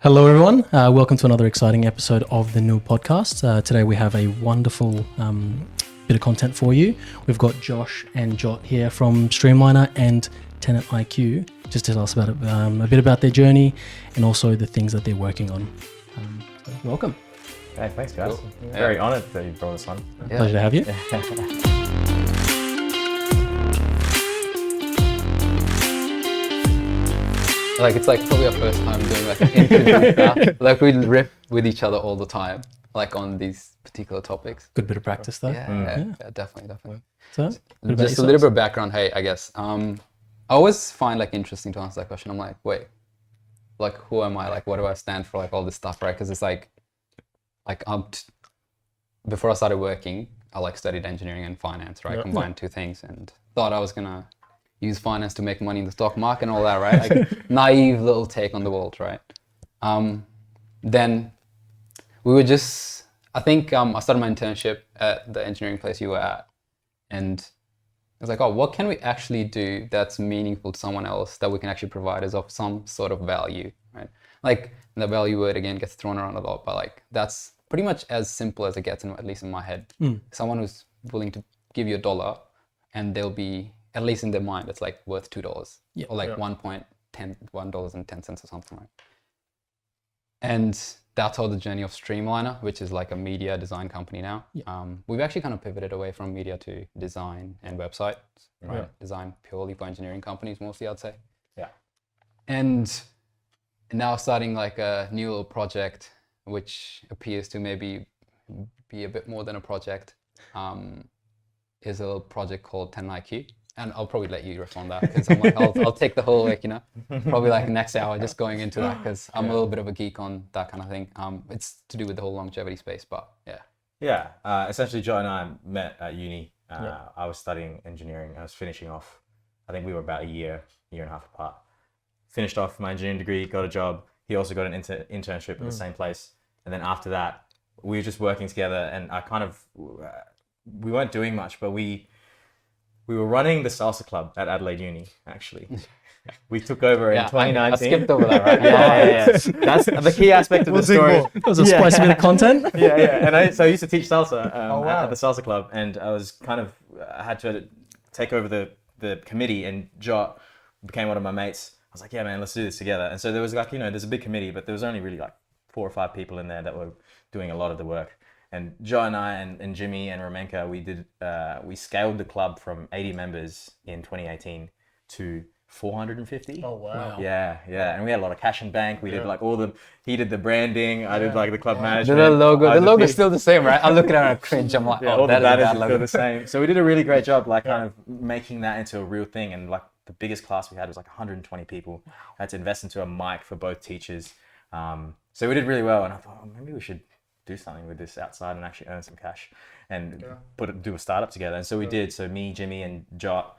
Hello, everyone. Welcome to another exciting episode of the Noor Podcast. Today we have a wonderful bit of content for you. We've got Josh and Jot here from StreamLnr and TenetIQ, just to tell us about a bit about their journey and also the things that they're working on. So welcome. Hey, thanks, guys. Cool. Yeah. Very honoured that you brought us on. Yeah. Pleasure to have you. It's probably our first time doing an interview. We riff with each other all the time, on these particular topics. Good bit of practice, though. Yeah, definitely. So, just a little bit of background. Hey, I guess I always find interesting to answer that question. I'm like, wait, who am I? What do I stand for? All this stuff, right? Because it's before I started working, I studied engineering and finance, right? Combined two things, and thought I was gonna use finance to make money in the stock market and all that, right? Naive little take on the world, right? Then we were I started my internship at the engineering place you were at, and I was what can we actually do that's meaningful to someone else that we can actually provide as of some sort of value, right? The value word again gets thrown around a lot, but that's pretty much as simple as it gets, at least in my head. Someone who's willing to give you $1 and they'll be, at least in their mind, it's worth $2 or $1.10 or something, right? And that's how the journey of StreamLnr, which is a media design company now. We've actually kind of pivoted away from media to design and websites, right? Design purely for engineering companies, mostly, I'd say. Yeah. And now starting a new little project, which appears to maybe be a bit more than a project, is a little project called TenetIQ. And I'll probably let you riff on that because I'm I'll take the whole probably next hour just going into that because I'm a little bit of a geek on that kind of thing. It's to do with the whole longevity space, but yeah. Yeah, essentially Joe and I met at uni. I was studying engineering. I was finishing off, I think we were about a year and a half apart. Finished off my engineering degree, got a job. He also got an internship in the same place. And then after that, we were just working together and we weren't doing much, but we were running the salsa club at Adelaide Uni, actually. We took over in 2019. I skipped over that, right? Yeah. That's the key aspect of the story. That was a spicy bit of content. Yeah. And I used to teach salsa at the salsa club, and I was I had to take over the committee, and Jot became one of my mates. I was like, yeah, man, let's do this together. And so there was there's a big committee, but there was only really 4 or 5 people in there that were doing a lot of the work. And Joe and I and Jimmy and Romenka, we scaled the club from 80 members in 2018 to 450. Oh, wow. Yeah. And we had a lot of cash in bank. We did he did the branding. I did the club management. The logo's still the same, right? I look at it and I cringe. I'm like, all the that banners is a are bad still logo. the same. So we did a really great job, kind of making that into a real thing. And the biggest class we had was 120 people. I had to invest into a mic for both teachers. So we did really well. And I thought, maybe we should do something with this outside and actually earn some cash and do a startup together. And so we did. So me, Jimmy, and Jot,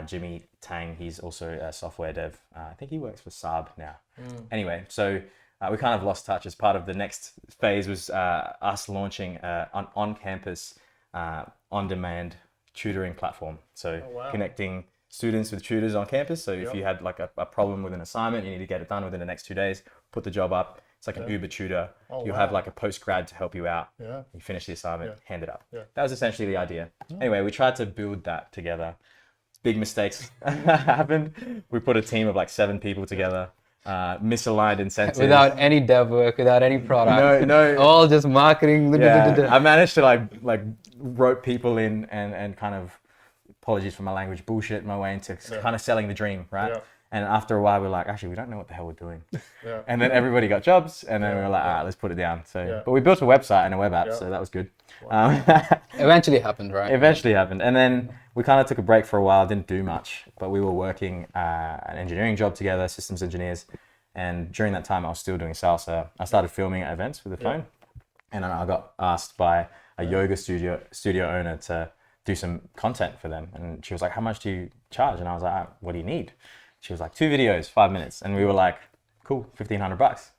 Jimmy Tang, he's also a software dev. I think he works for Saab now. Anyway, so we kind of lost touch. As part of the next phase was us launching an on-campus, on-demand tutoring platform. So connecting students with tutors on campus. So if you had a problem with an assignment, you need to get it done within the next 2 days, put the job up. It's an Uber tutor. You'll have a post-grad to help you out. Yeah. You finish the assignment, hand it up. Yeah. That was essentially the idea. Anyway, we tried to build that together. Big mistakes happened. We put a team of 7 people together. Misaligned incentives. Without any dev work, without any product. No. All just marketing. Yeah. I managed to rope people in and kind of, apologies for my language, bullshit my way into kind of selling the dream, right? Yeah. And after a while, we're actually, we don't know what the hell we're doing. Yeah. And then everybody got jobs, and then we were all right, let's put it down. So, but we built a website and a web app, so that was good. Wow. Eventually happened, right? Eventually happened. And then we kind of took a break for a while, didn't do much, but we were working an engineering job together, systems engineers. And during that time, I was still doing salsa. I started filming at events with the phone. And then I got asked by a yoga studio owner to do some content for them. And she was like, how much do you charge? And I was like, what do you need? She was like, 2 videos, 5 minutes. And we were like, cool, $1,500.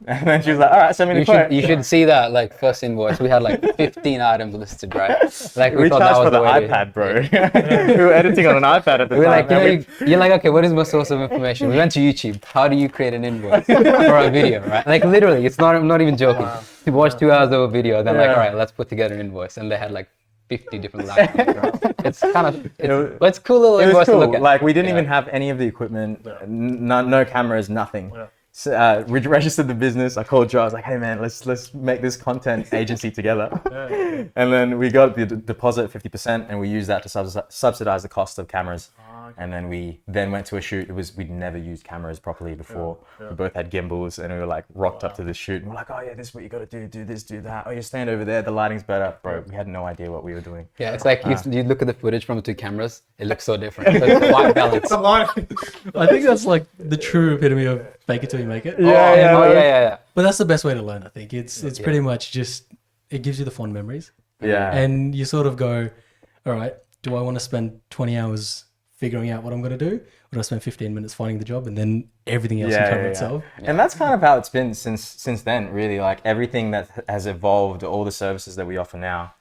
And then she was like, all right, send me the quote. You should see that like first invoice. We had like 15 items listed, right? Like we thought charged that was for the way iPad, bro. We were editing on an iPad at the we were time. like, you're like, okay, what is my source of information? We went to YouTube. How do you create an invoice for a video, right? Like literally, I'm not even joking. We watched 2 hours of a video, then like, all right, let's put together an invoice, and they had like 50 different laptops. Right? It's kind of, it's cool little invoice to look at. Like we didn't even have any of the equipment, no cameras, nothing. So, we registered the business. I called Joe. I was like, "Hey man, let's make this content agency together." And then we got the deposit 50%, and we used that to subsidize the cost of cameras. And then we went to a shoot. We'd never used cameras properly before. We both had gimbals, and we were like rocked up to this shoot. And we're like, "Oh yeah, this is what you got to do this, do that. Oh, you stand over there. The lighting's better, bro." We had no idea what we were doing. Yeah, it's like you look at the footage from the 2 cameras. It looks so different. It's white balance. I think that's like the true epitome of fake it till you make it. Yeah. But that's the best way to learn, I think. It's pretty much just, it gives you the fond memories. Yeah. And you sort of go, all right, do I want to spend 20 hours figuring out what I'm going to do? Or do I spend 15 minutes finding the job and then everything else will cover itself? And that's kind of how it's been since then, really. Like everything that has evolved, all the services that we offer now,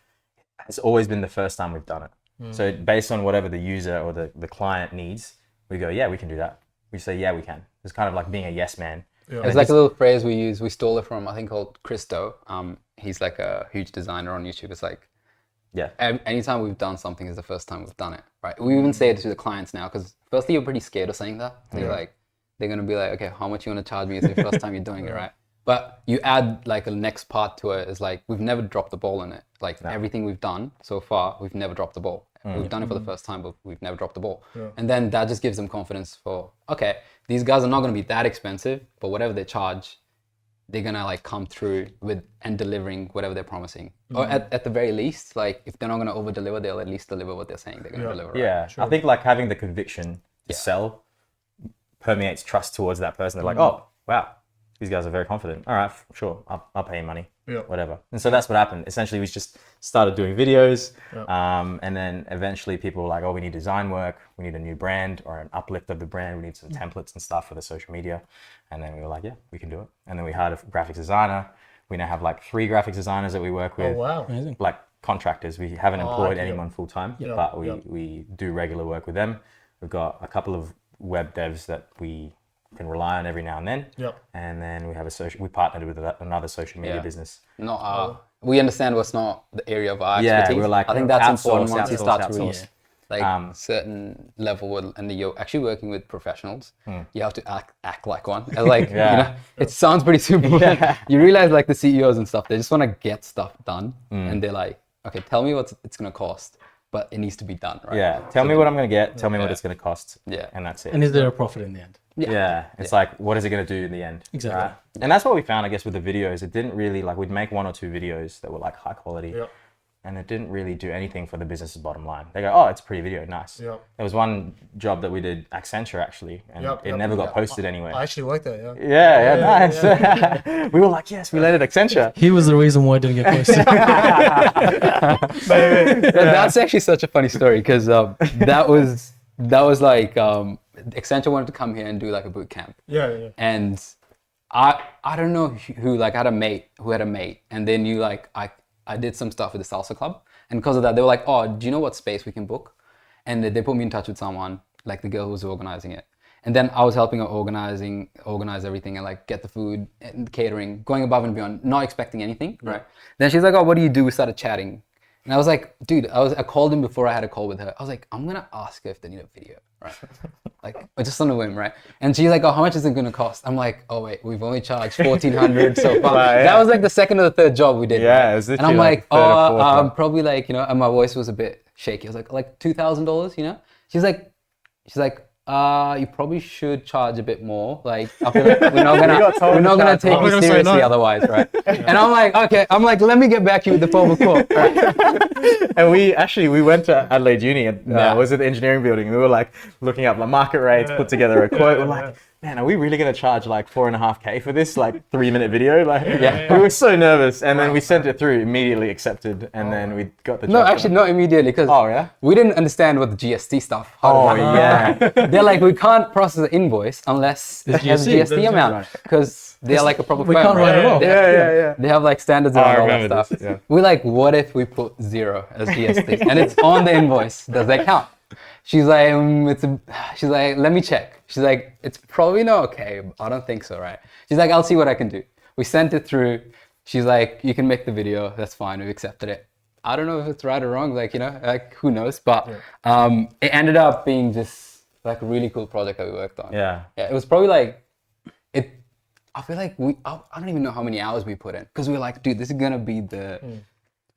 has always been the first time we've done it. So based on whatever the user or the client needs, we go, yeah, we can do that. We say, yeah, we can. It's kind of like being a yes man. It's like a little phrase we use. We stole it from, I think, called Christo. He's like a huge designer on YouTube. It's like, anytime we've done something is the first time we've done it, right? We even say it to the clients now, because firstly, you're pretty scared of saying that. They're like, they're going to be like, okay, how much you want to charge me? It's the first time you're doing it, right? But you add like a next part to it is like, we've never dropped the ball in it. Like everything we've done so far, we've never dropped the ball. We've done it for the first time, but we've never dropped the ball. And then that just gives them confidence for, okay, these guys are not going to be that expensive, but whatever they charge, they're going to like come through with and delivering whatever they're promising. Or at the very least, like if they're not going to over deliver, they'll at least deliver what they're saying they're going to deliver. Right? Yeah, I think like having the conviction to sell permeates trust towards that person. They're like, oh, wow, these guys are very confident. All right, sure, I'll pay you money, whatever. And so that's what happened. Essentially, we just started doing videos, and then eventually people were like, oh, we need design work, we need a new brand or an uplift of the brand, we need some templates and stuff for the social media. And then we were like, yeah, we can do it. And then we hired a graphics designer. We now have like 3 graphics designers that we work with. Oh, wow. Amazing. Like contractors. We haven't employed anyone full time, but we do regular work with them. We've got a couple of web devs that we can rely on every now and then. And then we have we partnered with another social media business. We understand what's not the area of our expertise. Yeah, we were like, I think that's important once you start to outsource. reach like certain level, and you're actually working with professionals. You have to act like one. And like you know, it sounds pretty simple. You realize like the CEOs and stuff, they just want to get stuff done, and they're like, okay, tell me what it's gonna cost, but it needs to be done, right? Yeah, tell me what I'm gonna get. Tell me what it's gonna cost. Yeah, and that's it. And is there a profit in the end? Yeah, it's like, what is it going to do in the end? Exactly. Right? And that's what we found, I guess, with the videos. It didn't really, like, we'd make 1 or 2 videos that were like high quality, and it didn't really do anything for the business's bottom line. They go, oh, it's a pretty video, nice. There was one job that we did, Accenture actually, and it never got posted anywhere. I actually worked there, Nice. We were like, yes, we landed Accenture. He was the reason why it didn't get posted. That's actually such a funny story, because that was like Accenture wanted to come here and do like a boot camp. And I don't know who, like I had a mate who had a mate, and they knew like I did some stuff with the salsa club, and because of that they were like, oh, do you know what space we can book? And they put me in touch with someone, like the girl who was organizing it. And then I was helping her organize everything and like get the food and catering, going above and beyond, not expecting anything, right? Then she's like, oh, what do you do? We started chatting. And I was like, dude, I called him before I had a call with her. I was like, I'm going to ask her if they need a video, right? Like, just on a whim, right? And she's like, oh, how much is it going to cost? I'm like, oh, wait, we've only charged $1,400 so far. That was like the second or the third job we did. Yeah, it was literally and I'm like, oh, probably like, you know, and my voice was a bit shaky. I was like $2,000, you know? She's like, you probably should charge a bit more. Like, I feel like we're not gonna take you seriously otherwise, right? And I'm like, okay. I'm like, let me get back to you with the formal quote. Right? And we went to Adelaide Uni and was at the engineering building. And we were like looking up like market rates, put together a quote. We're like, man, are we really going to charge like $4.5K for this like 3-minute video? Like, we were so nervous, and then we sent it through, immediately accepted, and then we got the job. No, actually not immediately, because we didn't understand what the GST stuff. They're like, we can't process the invoice unless it has a GST amount on it, because they're like a proper firm. We can't write it off. They have like standards and all that stuff. Yeah. We're like, what if we put 0 as GST and it's on the invoice? Does that count? She's like, she's like, let me check. She's like, it's probably not okay. I don't think so, right? She's like, I'll see what I can do. We sent it through. She's like, you can make the video. That's fine. We accepted it. I don't know if it's right or wrong. Like, like who knows? But it ended up being just like a really cool project that we worked on. Yeah. It was probably like, I feel like I don't even know how many hours we put in, because we were like, dude, this is gonna be the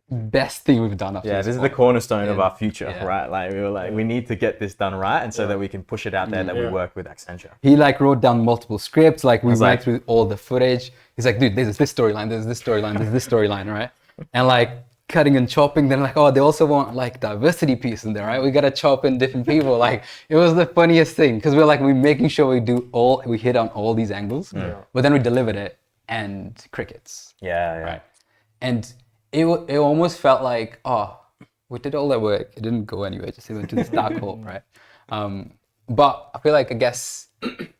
best thing we've done up to this is the cornerstone of our future, right? Like we were like, we need to get this done right, and so that we can push it out there that we work with Accenture. He like wrote down multiple scripts, like we went through all the footage. He's like, dude, there's this storyline, there's this storyline, there's this storyline, right? And like cutting and chopping, then like, oh, they also want like diversity piece in there, right? We gotta chop in different people. Like it was the funniest thing, because we're making sure we hit on all these angles, but then we delivered it and crickets. Right? And it almost felt like, oh, we did all that work, it didn't go anywhere, just went to this dark hole, right? But I feel like, I guess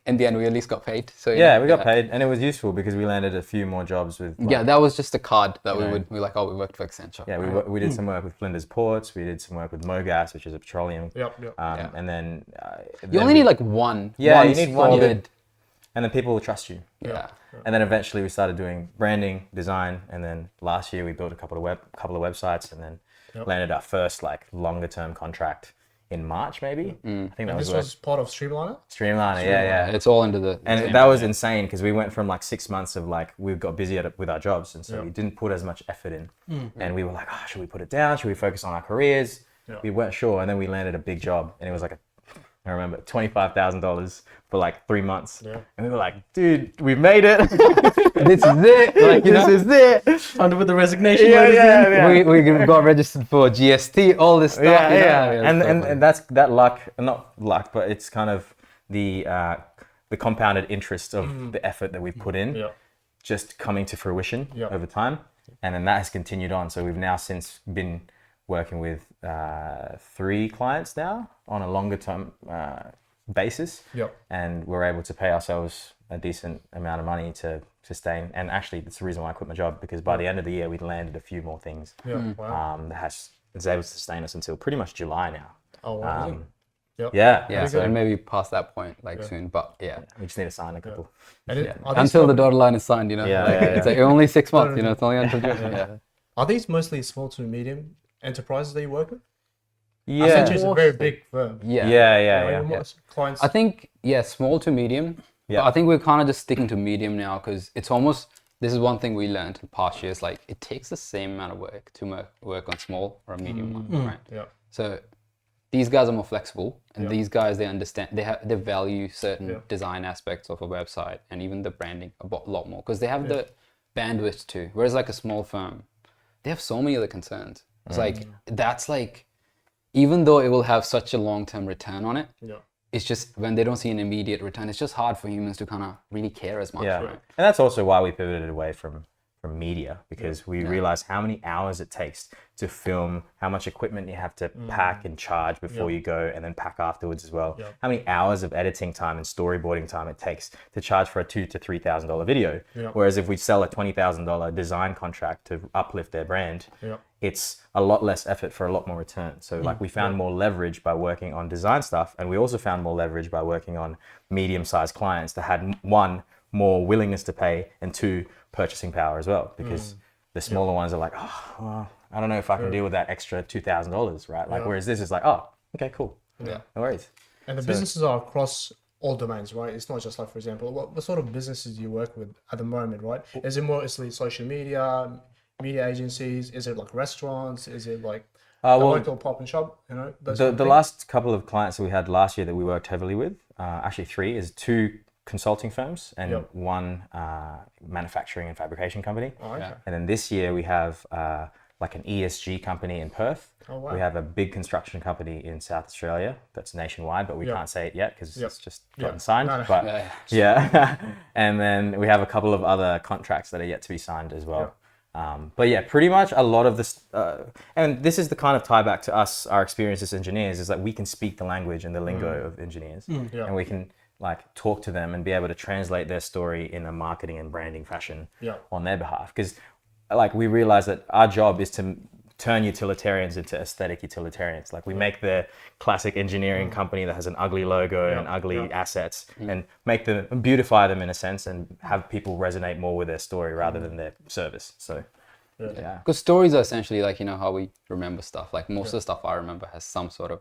in the end we at least got paid. So we got paid, and it was useful because we landed a few more jobs with. Like, that was just a card that we like, oh, we worked for Accenture. Yeah, we did some work with Flinders Ports. We did some work with Mogas, which is a petroleum. And then you only need like one. Yeah, you need one. And then people will trust you. Yeah. And then eventually we started doing branding, design, and then last year we built a couple of websites, and then landed our first like longer term contract in March, maybe. I think this was part of StreamLnr? StreamLnr, yeah. It's all under the... And that was insane, because we went from like 6 months of like, we got busy with our jobs, and so we didn't put as much effort in. And we were like, should we put it down? Should we focus on our careers? We weren't sure, and then we landed a big job, and it was like I remember $25,000 for like 3 months. And we were like, dude, we made it. This is it. Like, this is it. Under with the resignation. We got registered for GST, all this stuff. And that's that luck, not luck, but it's kind of the compounded interest of the effort that we've put in, just coming to fruition over time. And then that has continued on. So we've now since been working with 3 clients now on a longer term basis. And we're able to pay ourselves a decent amount of money to sustain. And actually, that's the reason why I quit my job, because by the end of the year, we'd landed a few more things that is able to sustain us until pretty much July now. Oh, wow. So and maybe past that point soon, but we just need to sign a couple. Until the dotted line is signed, it's like only 6 months, it's only until June. Are these mostly small to medium enterprises that you work with? Accenture is a very big firm. Clients. I think small to medium. But I think we're kind of just sticking to medium now, because it's almost, this is one thing we learned in the past years, like it takes the same amount of work to work on small or a medium one, right? So these guys are more flexible, and these guys, they understand, they value certain design aspects of a website, and even the branding a lot more, because they have the bandwidth too. Whereas like a small firm, they have so many other concerns. It's like, that's like, even though it will have such a long-term return on it, it's just when they don't see an immediate return, it's just hard for humans to kind of really care as much. Right? And that's also why we pivoted away from media, because we realized how many hours it takes to film, how much equipment you have to pack and charge before you go, and then pack afterwards as well. How many hours of editing time and storyboarding time it takes to charge for a $2,000 to $3,000 video. Whereas if we sell a $20,000 design contract to uplift their brand, it's a lot less effort for a lot more return. So like we found more leverage by working on design stuff, and we also found more leverage by working on medium-sized clients that had, 1, more willingness to pay, and 2, purchasing power as well, because the smaller ones are like, I don't know if I can deal with that extra $2,000, right? Like, whereas this is like, okay, cool. No worries. And the businesses are across all domains, right? It's not just like, for example, what sort of businesses do you work with at the moment, right? Is it mostly social media agencies? Is it like restaurants? Is it like a local pop and shop? The last couple of clients that we had last year that we worked heavily with, actually 3, is 2 consulting firms and 1 manufacturing and fabrication company. And then this year we have like an ESG company in Perth. Oh, wow. We have a big construction company in South Australia that's nationwide, but we can't say it yet because it's just gotten signed. No. But yeah. And then we have a couple of other contracts that are yet to be signed as well. But yeah, pretty much a lot of this, and this is the kind of tie back to us, our experience as engineers, is that we can speak the language and the lingo of engineers, and we can like talk to them and be able to translate their story in a marketing and branding fashion on their behalf. Because like we realize that our job is to turn utilitarians into aesthetic utilitarians. Like we make the classic engineering company that has an ugly logo and ugly assets and make them, beautify them in a sense, and have people resonate more with their story rather than their service. So yeah. Because stories are essentially like, you know, how we remember stuff. Like most of the stuff I remember has some sort of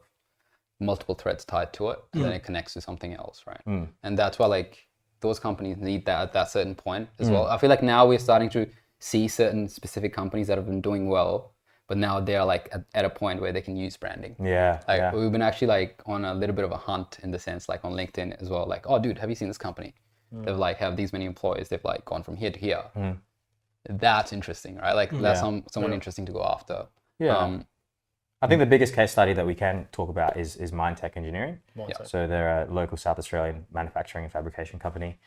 multiple threads tied to it, and then it connects to something else, right? And that's why like those companies need that at that certain point as well. I feel like now we're starting to see certain specific companies that have been doing well, but now they're like at a point where they can use branding. Like we've been actually like on a little bit of a hunt in the sense, like on LinkedIn as well. Like, oh dude, have you seen this company? They've like have these many employees. They've like gone from here to here. That's interesting, right? Like that's someone interesting to go after. I think the biggest case study that we can talk about is Mindtech Engineering. So they're a local South Australian manufacturing and fabrication company.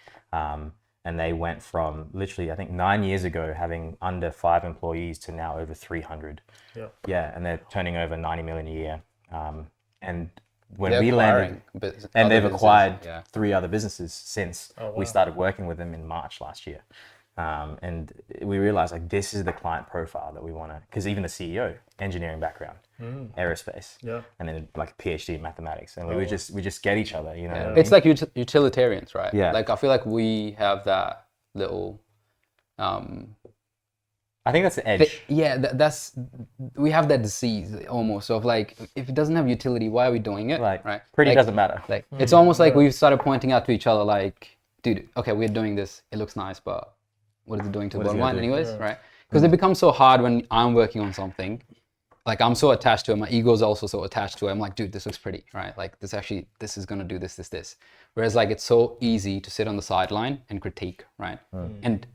And they went from literally, I think 9 years ago, having under 5 employees to now over 300. And they're turning over 90 million a year. And when we landed, and they've acquired 3 other businesses since we started working with them in March last year. And we realized like this is the client profile that we want to, because even the CEO, engineering background, aerospace, and then like a PhD in mathematics, and we just get each other, you know. What I mean? It's like utilitarians, right? Yeah. Like I feel like we have that little. I think that's the edge. That's we have that disease almost of like, if it doesn't have utility, why are we doing it? Like, right? pretty like, doesn't matter. Like it's almost like we've started pointing out to each other, like, dude, okay, we're doing this. It looks nice, but what is it doing to the bottom line, anyways? Right? Because it becomes so hard when I'm working on something. Like I'm so attached to it. My ego's also so attached to it. I'm like, dude, this looks pretty, right? Like this is gonna do this. Whereas like it's so easy to sit on the sideline and critique, right? And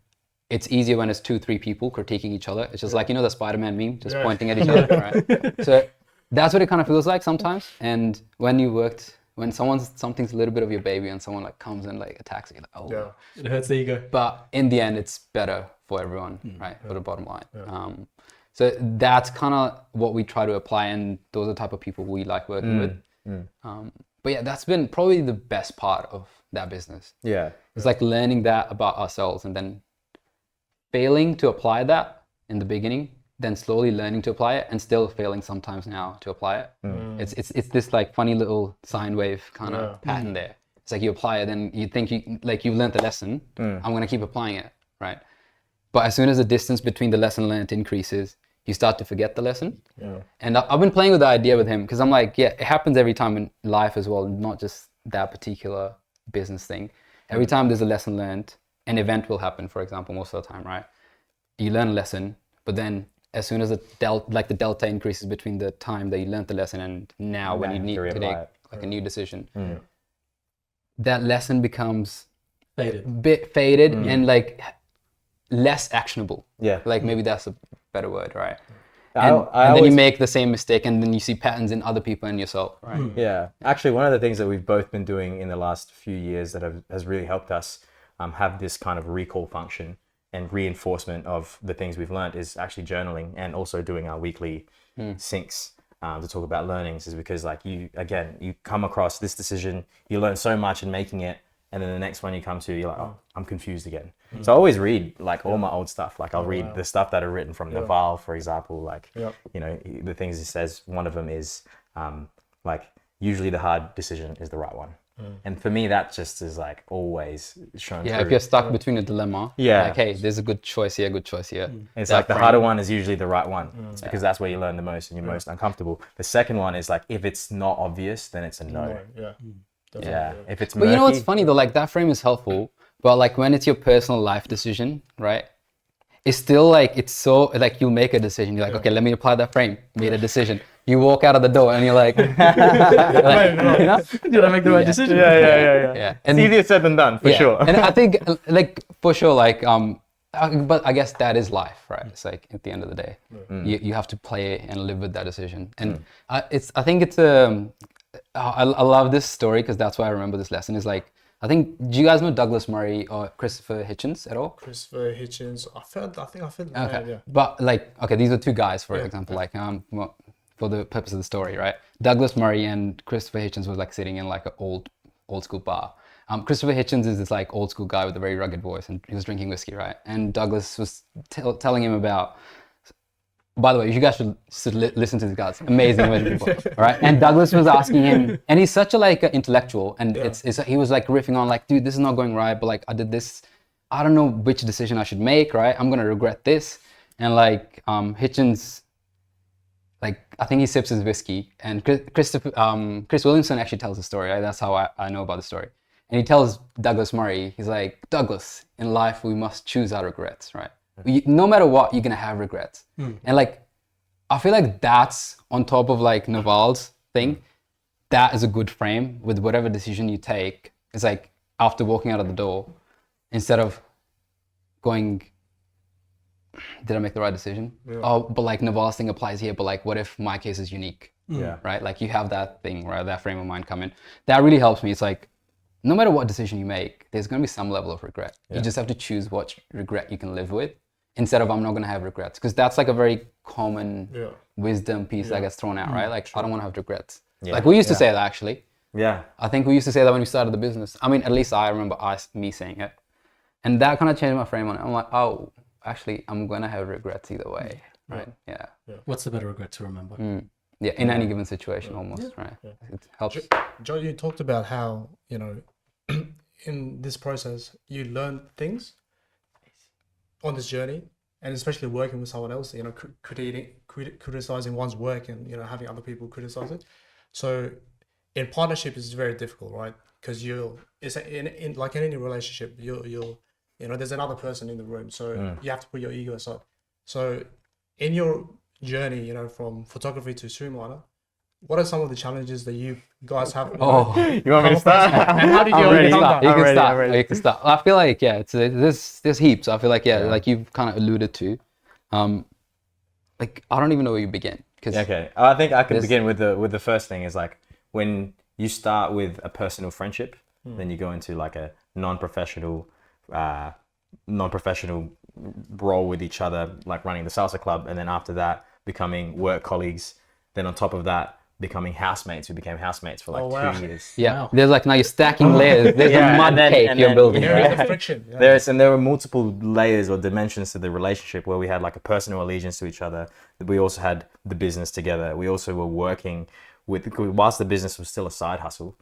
it's easier when it's 2-3 people critiquing each other. It's just like, you know, the Spider-Man meme, just pointing at each other, right? So that's what it kind of feels like sometimes. And when something's a little bit of your baby and someone like comes and like attacks you, like, oh, it hurts the ego. But in the end, it's better for everyone, right? For the bottom line. So that's kind of what we try to apply, and those are the type of people we like working with. But yeah, that's been probably the best part of that business. It's like learning that about ourselves and then failing to apply that in the beginning, then slowly learning to apply it, and still failing sometimes now to apply it. It's this like funny little sine wave kind of pattern there. It's like you apply it, then you think you've learned the lesson. I'm gonna keep applying it, right? But as soon as the distance between the lesson learned increases, you start to forget the lesson. And I've been playing with the idea with him because I'm like, it happens every time in life as well, not just that particular business thing. Every time there's a lesson learned, an event will happen, for example, most of the time, right? You learn a lesson, but then as soon as the delta increases between the time that you learned the lesson and now when you need to make like a new decision, that lesson becomes faded and like less actionable. Like maybe that's a better word, right? And then you make the same mistake, and then you see patterns in other people and yourself, right? Actually, one of the things that we've both been doing in the last few years that has really helped us have this kind of recall function and reinforcement of the things we've learned is actually journaling, and also doing our weekly syncs to talk about learnings, is because like you come across this decision, you learn so much in making it, and then the next one you come to, you're like, oh, I'm confused again. So I always read like all my old stuff. Like I'll read the stuff that are written from Noel, for example, like, you know, the things he says, one of them is like, usually the hard decision is the right one. And for me, that just is like always shown through. If you're stuck between a dilemma, like, hey, there's a good choice here. It's like the harder one is usually the right one. It's because that's where you learn the most and you're most uncomfortable. The second one is like, if it's not obvious, then it's a no. If it's murky. But you know what's funny though, like that frame is helpful, but like when it's your personal life decision, right? It's still like, it's so like you make a decision. You're like, okay, let me apply that frame. Made a decision. You walk out of the door and you're like, you know? Did I make the right decision? Yeah. And it's easier said than done, for sure. And I think like for sure, like but I guess that is life, right? It's like at the end of the day, you have to play and live with that decision. And I think it's I love this story because that's why I remember this lesson. Is like, I think, do you guys know Douglas Murray or Christopher Hitchens at all? Christopher Hitchens. I think I felt Okay. yeah. But like, okay, these are two guys, for example, like, well, for the purpose of the story, right? Douglas Murray and Christopher Hitchens was like sitting in like an old school bar. Christopher Hitchens is this like old school guy with a very rugged voice, and he was drinking whiskey, right? And Douglas was telling him about, by the way, you guys should listen to these guys. Amazing people, all right? And Douglas was asking him, and he's such a like intellectual, and he was like riffing on like, dude, this is not going right, but like I did this, I don't know which decision I should make, right? I'm gonna regret this. And like Hitchens, like I think he sips his whiskey, and Chris Williamson actually tells the story, right? That's how I know about the story. And he tells Douglas Murray, he's like, Douglas, in life we must choose our regrets, right? No matter what, you're gonna have regrets. And like, I feel like that's on top of like Noel's thing. That is a good frame with whatever decision you take. It's like after walking out of the door, instead of going, did I make the right decision? Yeah. Oh, but like Noel's thing applies here. But like, what if my case is unique? Yeah. Right? Like you have that thing, right? That frame of mind come in. That really helps me. It's like, no matter what decision you make, there's gonna be some level of regret. You just have to choose what regret you can live with, instead of I'm not gonna have regrets, because that's like a very common wisdom piece that gets thrown out, right? Like I don't want to have regrets. Like we used to say that actually. Yeah. I think we used to say that when we started the business. I mean, at least I remember me saying it, and that kind of changed my frame on it. I'm like, oh, actually, I'm gonna have regrets either way, right? Yeah. What's the better regret to remember? Yeah, in any given situation, almost, right? It helps. John, you talked about how, you know, in this process you learn things on this journey, and especially working with someone else, you know, criticizing one's work, and you know, having other people criticize it. So in partnership it's very difficult, right? Because it's in like in any relationship, you'll you know, there's another person in the room, so you have to put your ego aside. So in your journey, you know, from photography to StreamLnr, what are some of the challenges that you guys have? You want me to start? And how did you overcome that? You can start. I feel like there's heaps. I feel like like you've kind of alluded to. Like I don't even know where you begin. Okay, I think I could begin with the first thing is like when you start with a personal friendship, then you go into like a non-professional role with each other, like running the salsa club, and then after that becoming work colleagues. Then on top of that, becoming housemates. We became housemates for like 2 years. Yeah, wow. There's like now you're stacking layers. There's a mud cake you're building. The friction. There were multiple layers or dimensions to the relationship where we had like a personal allegiance to each other. We also had the business together. We also were working whilst the business was still a side hustle,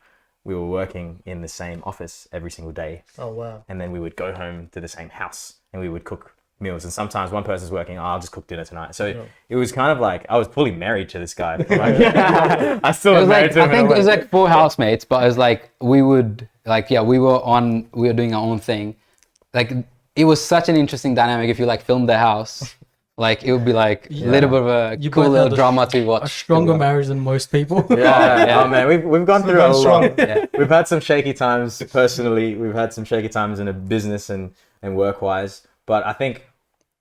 we were working in the same office every single day. Oh, wow. And then we would go home to the same house and we would cook meals. And sometimes one person's working, I'll just cook dinner tonight. So it was kind of like, I was fully married to this guy. Like, I still was married to him. I think it was like 4 housemates, but it was like, we would like, we were doing our own thing. Like, it was such an interesting dynamic. If you like filmed the house, like it would be like a little bit of a cool little drama to watch. A stronger marriage than most people. Oh man, we've gone through a lot. We've had some shaky times personally. We've had some shaky times in a business and work wise. But I think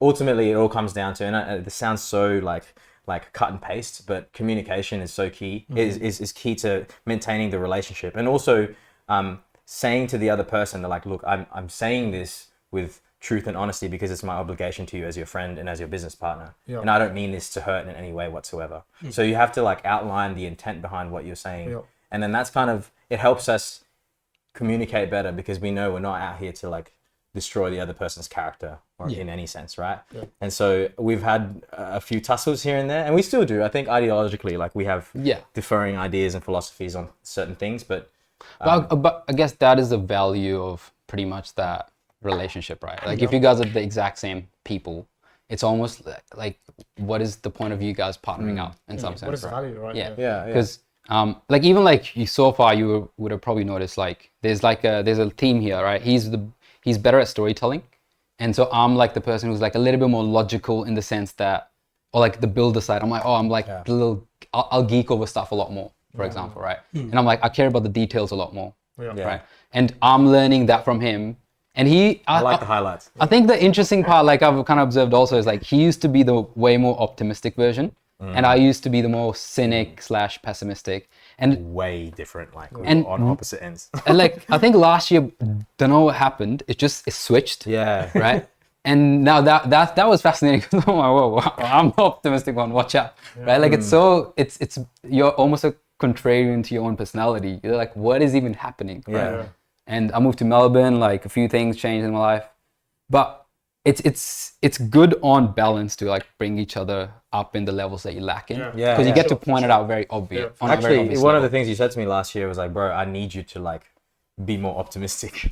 ultimately it all comes down to, and this sounds so like cut and paste, but communication is so key. Is key to maintaining the relationship, and also saying to the other person that like, look, I'm saying this with truth and honesty because it's my obligation to you as your friend and as your business partner. And I don't mean this to hurt in any way whatsoever. So you have to like outline the intent behind what you're saying. And then that's kind of, it helps us communicate better because we know we're not out here to like destroy the other person's character or in any sense, right? And so we've had a few tussles here and there, and we still do. I think ideologically, like we have differing ideas and philosophies on certain things, but I guess that is the value of pretty much that relationship, right? Like if you guys are the exact same people, it's almost like what is the point of you guys partnering up in some sense? What is the value, right? Because like even like you so far you would have probably noticed like there's a theme here, right? He's better at storytelling, and so I'm like the person who's like a little bit more logical in the sense that, or like the builder side. I'm like, I'll geek over stuff a lot more, for example, right? And I'm like, I care about the details a lot more, right? And I'm learning that from him. And I like the highlights. I think the interesting part, like I've kind of observed also, is like he used to be the way more optimistic version, and I used to be the more cynic / pessimistic. And Way different, like we And- were on opposite ends. and like I think last year, don't know what happened. It switched. Yeah. Right. And now that was fascinating. Oh my whoa, I'm the optimistic one. Watch out. Right. Like it's you're almost a contrarian to your own personality. You're like, what is even happening? Right? Yeah. And I moved to Melbourne. Like a few things changed in my life, but it's good on balance to like bring each other up in the levels that you lack in. Yeah. Yeah. Because you get to Sure, point it sure. out very obvious. Yeah. On a very Actually, obvious one of level. the things you said to me last year was like, bro, I need you to like be more optimistic.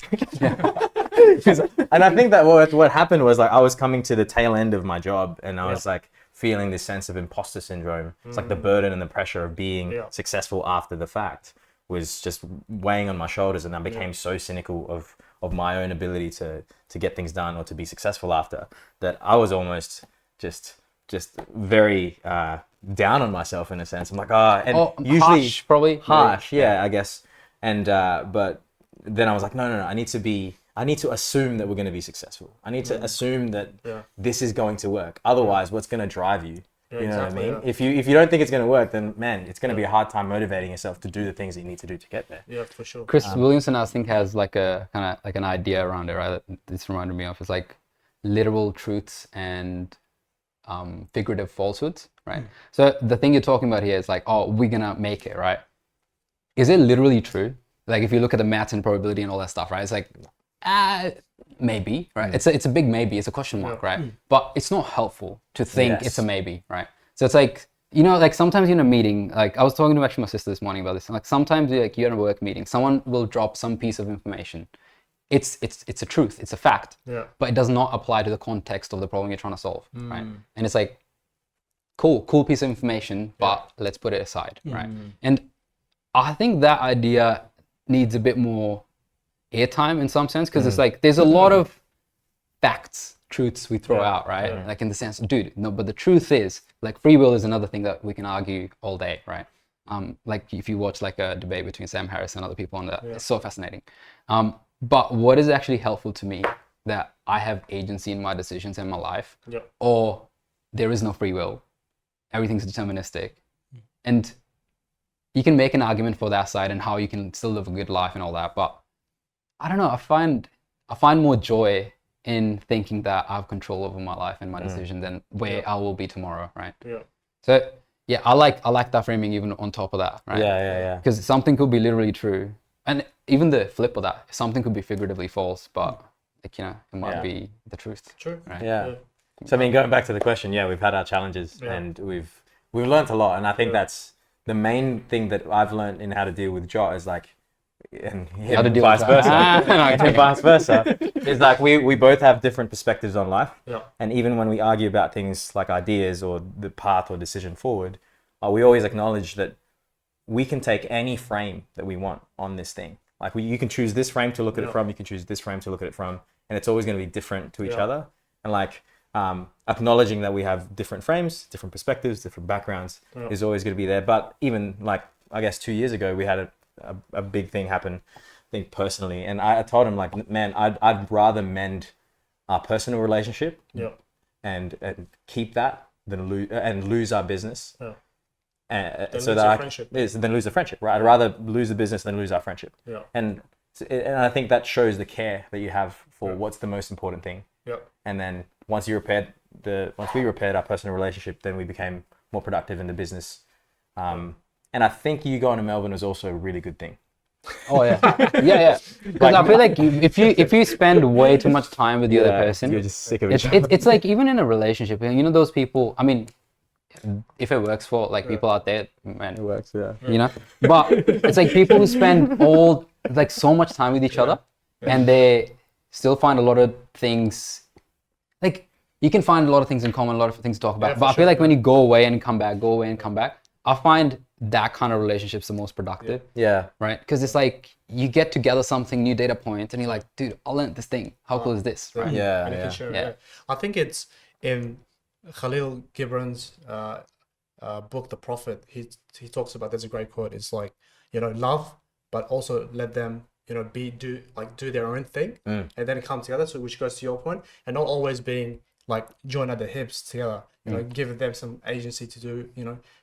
And I think that what happened was like I was coming to the tail end of my job and I was like feeling this sense of imposter syndrome. It's like the burden and the pressure of being successful after the fact was just weighing on my shoulders, and I became so cynical of my own ability to get things done or to be successful after that I was almost just very down on myself in a sense. I'm like, and usually harsh, probably. harsh, yeah, I guess. And but then I was like, no, I need to assume that we're going to be successful. I need to assume that this is going to work. Otherwise, what's going to drive you? You know what I mean? Yeah. If you don't think it's going to work, then man, it's going to be a hard time motivating yourself to do the things that you need to do to get there. Yeah, for sure. Chris Williamson, I think, has like a kind of like an idea around it, right? That this reminded me of. It's like literal truths and figurative falsehoods, right? So the thing you're talking about here is like, oh, we're gonna make it, right? Is it literally true? Like if you look at the maths and probability and all that stuff, right? It's like, maybe, right? It's a big maybe. It's a question mark, right? But it's not helpful to think it's a maybe, right? So it's like, you know, like sometimes in a meeting, like I was talking to actually my sister this morning about this. Like sometimes like you're in a work meeting, someone will drop some piece of information. It's a truth, it's a fact, but it does not apply to the context of the problem you're trying to solve, right? And it's like, cool piece of information, but let's put it aside, right? And I think that idea needs a bit more airtime in some sense, because it's like there's a lot of facts, truths we throw out, right? Like in the sense, dude, no, but the truth is, like free will is another thing that we can argue all day, right? Like if you watch like a debate between Sam Harris and other people on that, it's so fascinating. But what is actually helpful to me that I have agency in my decisions in my life, or there is no free will, everything's deterministic, and you can make an argument for that side and how you can still live a good life and all that, but I don't know. I find more joy in thinking that I have control over my life and my decision than where I will be tomorrow, right? Yeah. So yeah, I like that framing even on top of that, right? Yeah. Because something could be literally true, and even the flip of that, something could be figuratively false, but like, you know, it might be the truth. True. Right? Yeah. So I mean, going back to the question, we've had our challenges and we've learned a lot, and I think that's the main thing that I've learned in how to deal with Jot is like, and How to deal vice with versa, that. and vice versa. Is like we both have different perspectives on life, Yeah. and even when we argue about things like ideas or the path or decision forward, we always acknowledge that we can take any frame that we want on this thing. Like you can choose this frame to look at it from, you can choose this frame to look at it from, and it's always going to be different to each other. And like acknowledging that we have different frames, different perspectives, different backgrounds is always going to be there. But even like, I guess 2 years ago, we had a big thing happen, I think personally. And I told him like, man, I'd rather mend our personal relationship and keep that than lose our business. Yeah. So that then lose the friendship, right? I'd rather lose the business than lose our friendship. Yeah. And I think that shows the care that you have for what's the most important thing. Yeah. And then once we repaired our personal relationship, then we became more productive in the business. And I think you going to Melbourne was also a really good thing. Oh yeah, yeah. Because I feel like if you spend way too much time with the other person, you're just sick of each other. it's like even in a relationship, you know, those people. I mean, if it works for like people out there, man, It works, yeah. you know. But it's like people who spend so much time with each other, and they still find a lot of things. Like you can find a lot of things in common, a lot of things to talk about. But I feel like when you go away and come back, I find that kind of relationship's the most productive. Yeah. Right? Because it's like you get together something, new data point, and you're like, dude, I learned this thing. How cool is this? Right? Yeah. And you can share it, I think it's in Khalil Gibran's book, The Prophet. He talks about, there's a great quote. It's like, you know, love, but also let them do their own thing, and then come together. So which goes to your point, and not always being like joined at the hips together. Giving them some agency to do,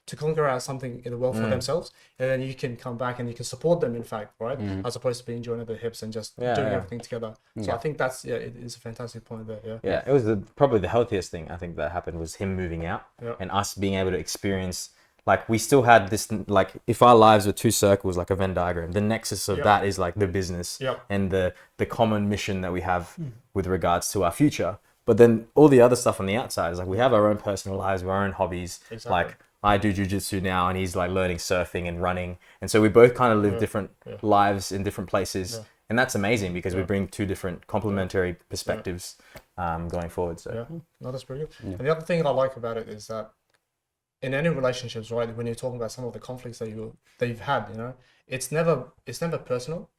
to conquer out something in the world for themselves, and then you can come back and you can support them. In fact, right, as opposed to being joined at the hips and just doing everything together. So I think that's it is a fantastic point there. Yeah, it was probably the healthiest thing I think that happened was him moving out and us being able to experience. Like we still had this, like if our lives were two circles, like a Venn diagram, the nexus of that is like the business and the common mission that we have with regards to our future. But then all the other stuff on the outside is like we have our own personal lives, our own hobbies. Exactly. Like I do jujitsu now and he's like learning surfing and running. And so we both kind of live different lives in different places. Yeah. And that's amazing because we bring two different complementary perspectives going forward. So no, that's pretty good. Yeah. And the other thing I like about it is that in any relationships, right, when you're talking about some of the conflicts that you've had, it's never personal.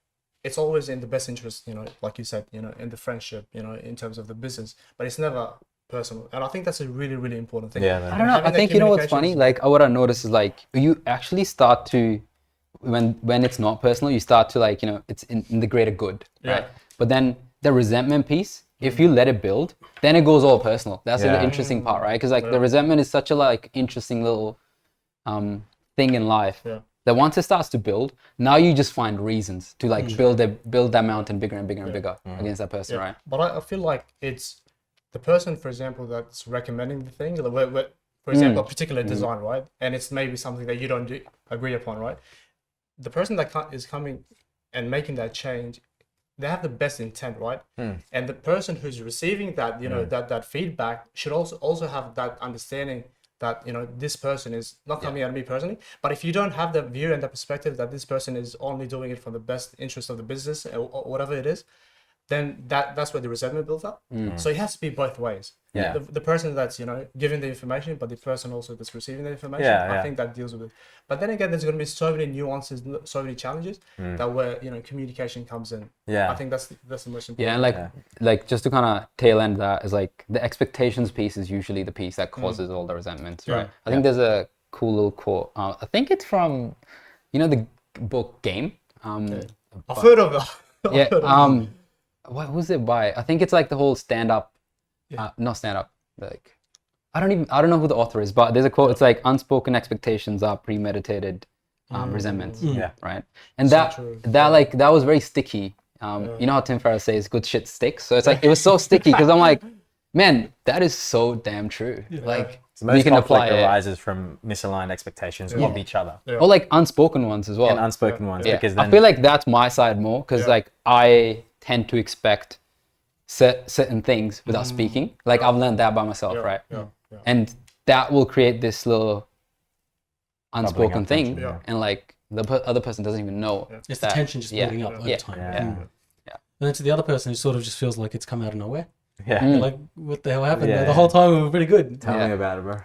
It's always in the best interest, like you said, in the friendship, in terms of the business, but it's never personal. And I think that's a really, really important thing. Yeah, man. I don't know. I think, what's funny? Like what I noticed is like you actually start to, when it's not personal, you start to like, it's in the greater good, right? But then the resentment piece, if you let it build, then it goes all personal. That's the interesting part, right? Because like the resentment is such a like interesting little thing in life. Yeah. That once it starts to build, now you just find reasons to like build that mountain bigger and bigger and bigger against that person, right? But I feel like it's the person, for example, that's recommending the thing, for example, a particular design, right? And it's maybe something that you don't agree upon, right? The person that is coming and making that change, they have the best intent, right? And the person who's receiving that, that feedback should also have that understanding that this person is not coming at me personally, but if you don't have the view and the perspective that this person is only doing it for the best interest of the business or whatever it is, then that's where the resentment builds up. So it has to be both ways. The person that's giving the information, but the person also that's receiving the information. I think that deals with it. But then again, there's going to be so many nuances, so many challenges that where communication comes in. I think that's the most important. Yeah, and like just to kind of tail end that is like the expectations piece is usually the piece that causes all the resentments, right? I think there's a cool little quote. I think it's from the book Game. I've heard of that. What was it by? I think it's like the whole stand-up, not stand-up, like, I don't know who the author is, but there's a quote, it's like, unspoken expectations are premeditated resentments, right? And that was very sticky. You know how Tim Ferriss says good shit sticks? So it's like, it was so sticky because I'm like, man, that is so damn true. Like, so most conflict arises from misaligned expectations of each other. Or like unspoken ones as well. And unspoken ones. Because then I feel like that's my side more because like I tend to expect certain things without speaking. Like I've learned that by myself, right? And that will create this little unspoken thing, and like the other person doesn't even know. It's the tension just building up over time. And then to the other person who sort of just feels like it's come out of nowhere. Yeah. Like, what the hell happened? The whole time we were pretty good. Tell me about it, bro.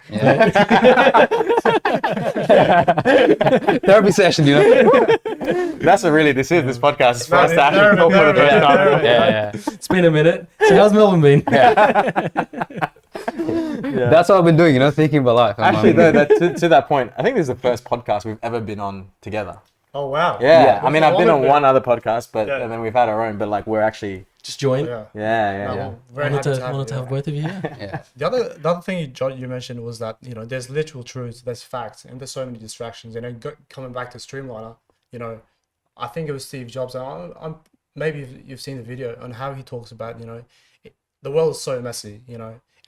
Therapy session, That's what really this is. This podcast is for us to actually talk for the first time. It's been a minute. So how's Melbourne been? That's what I've been doing, thinking about life. Actually, though, to that point, I think this is the first podcast we've ever been on together. Oh, wow. Yeah. I mean, I've been on one other podcast, but and then we've had our own, but like we're actually... Just join. Yeah. Wanted to have both of you here. The other thing you mentioned was that there's literal truths, there's facts, and there's so many distractions. And coming back to StreamLnr, I think it was Steve Jobs. I'm maybe you've seen the video on how he talks about the world is so messy,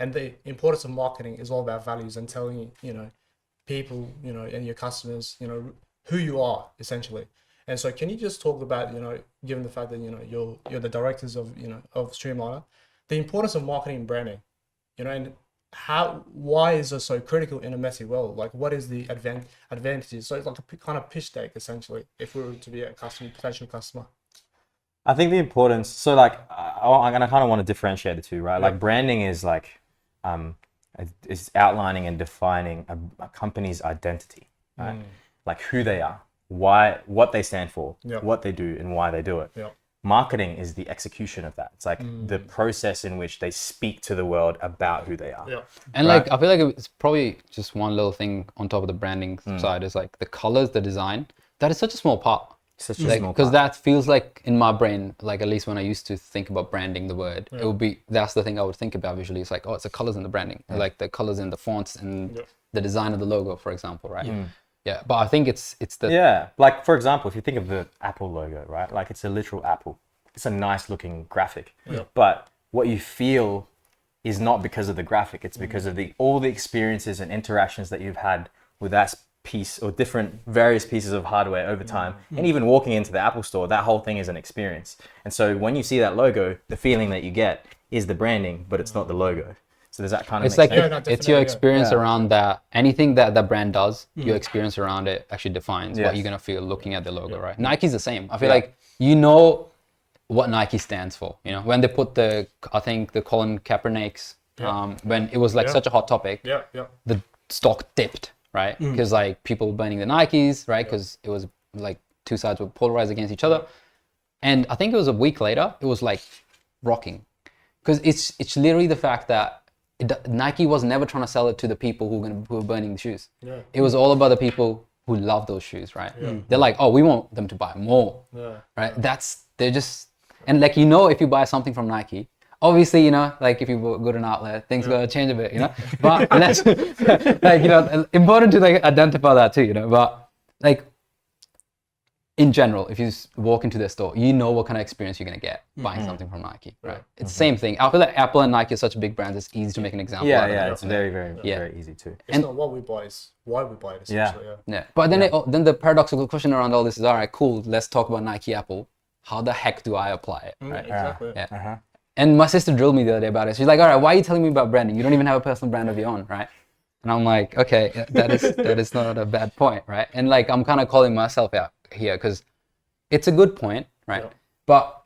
and the importance of marketing is all about values and telling people and your customers who you are essentially. And so can you just talk about, given the fact that, you're the directors of StreamLnr, the importance of marketing and branding, and why is it so critical in a messy world? Like, what is the advantages? So it's like a kind of pitch deck, essentially, if we were to be a potential customer. I think the importance, so like, I kind of want to differentiate the two, right? Like branding is like, is outlining and defining a company's identity, right? Like who they are. What they stand for, what they do, and why they do it. Marketing is the execution of that. It's like the process in which they speak to the world about who they are. And like, I feel like it's probably just one little thing on top of the branding side is like the colors, the design. That is such a small part. Such a Like, small because part. that feels like in my brain, like at least when I used to think about branding the word, it would be, that's the thing I would think about visually. It's like, oh, it's the colors in the branding, like the colors in the fonts and the design of the logo, for example, right? Yeah, but I think it's the Yeah, like for example, if you think of the Apple logo, right? Like it's a literal apple. It's a nice looking graphic, but what you feel is not because of the graphic. It's because of all the experiences and interactions that you've had with that piece or different various pieces of hardware over time. And even walking into the Apple store, that whole thing is an experience. And so when you see that logo, the feeling that you get is the branding, but it's not the logo. So does that kind of it's make like sense? no, it's definitely, your yeah. experience Yeah. around that. Anything that the brand does, your experience around it actually defines what Yes. you're gonna feel looking at the logo, right? Nike's the same. I feel Yeah. like you know what Nike stands for. You know, when they put I think the Colin Kaepernick's, when it was like such a hot topic, Yeah, yeah. the stock dipped, right? Because like people were burning the Nikes, right? Because it was like two sides were polarized against each other. And I think it was a week later, it was like rocking. Because it's literally the fact that Nike was never trying to sell it to the people who were burning the shoes. Yeah. It was all about the people who love those shoes, right? They're like, oh, we want them to buy more, Yeah. right? They're just, and like, you know, if you buy something from Nike, obviously, you know, like if you go to an outlet, things gonna change a bit, you know. But let's, like, you know, important to like identify that too, you know. But like in general, if you walk into their store, you know what kind of experience you're gonna get buying something from Nike, right? It's the same thing. I feel like Apple and Nike are such big brands. It's easy to make an example. Yeah, out of yeah, it. it's very, very easy too. It's not what we buy, it's why we buy it, essentially. Yeah. Yeah, but then then the paradoxical question around all this is, all right, cool. Let's talk about Nike, Apple. How the heck do I apply it, right? Exactly. Yeah. And my sister drilled me the other day about it. She's like, all right, why are you telling me about branding? You don't even have a personal brand of your own, right? And I'm like, okay, that is not a bad point, right? And like, I'm kind of calling myself out here because it's a good point, right? Yeah. But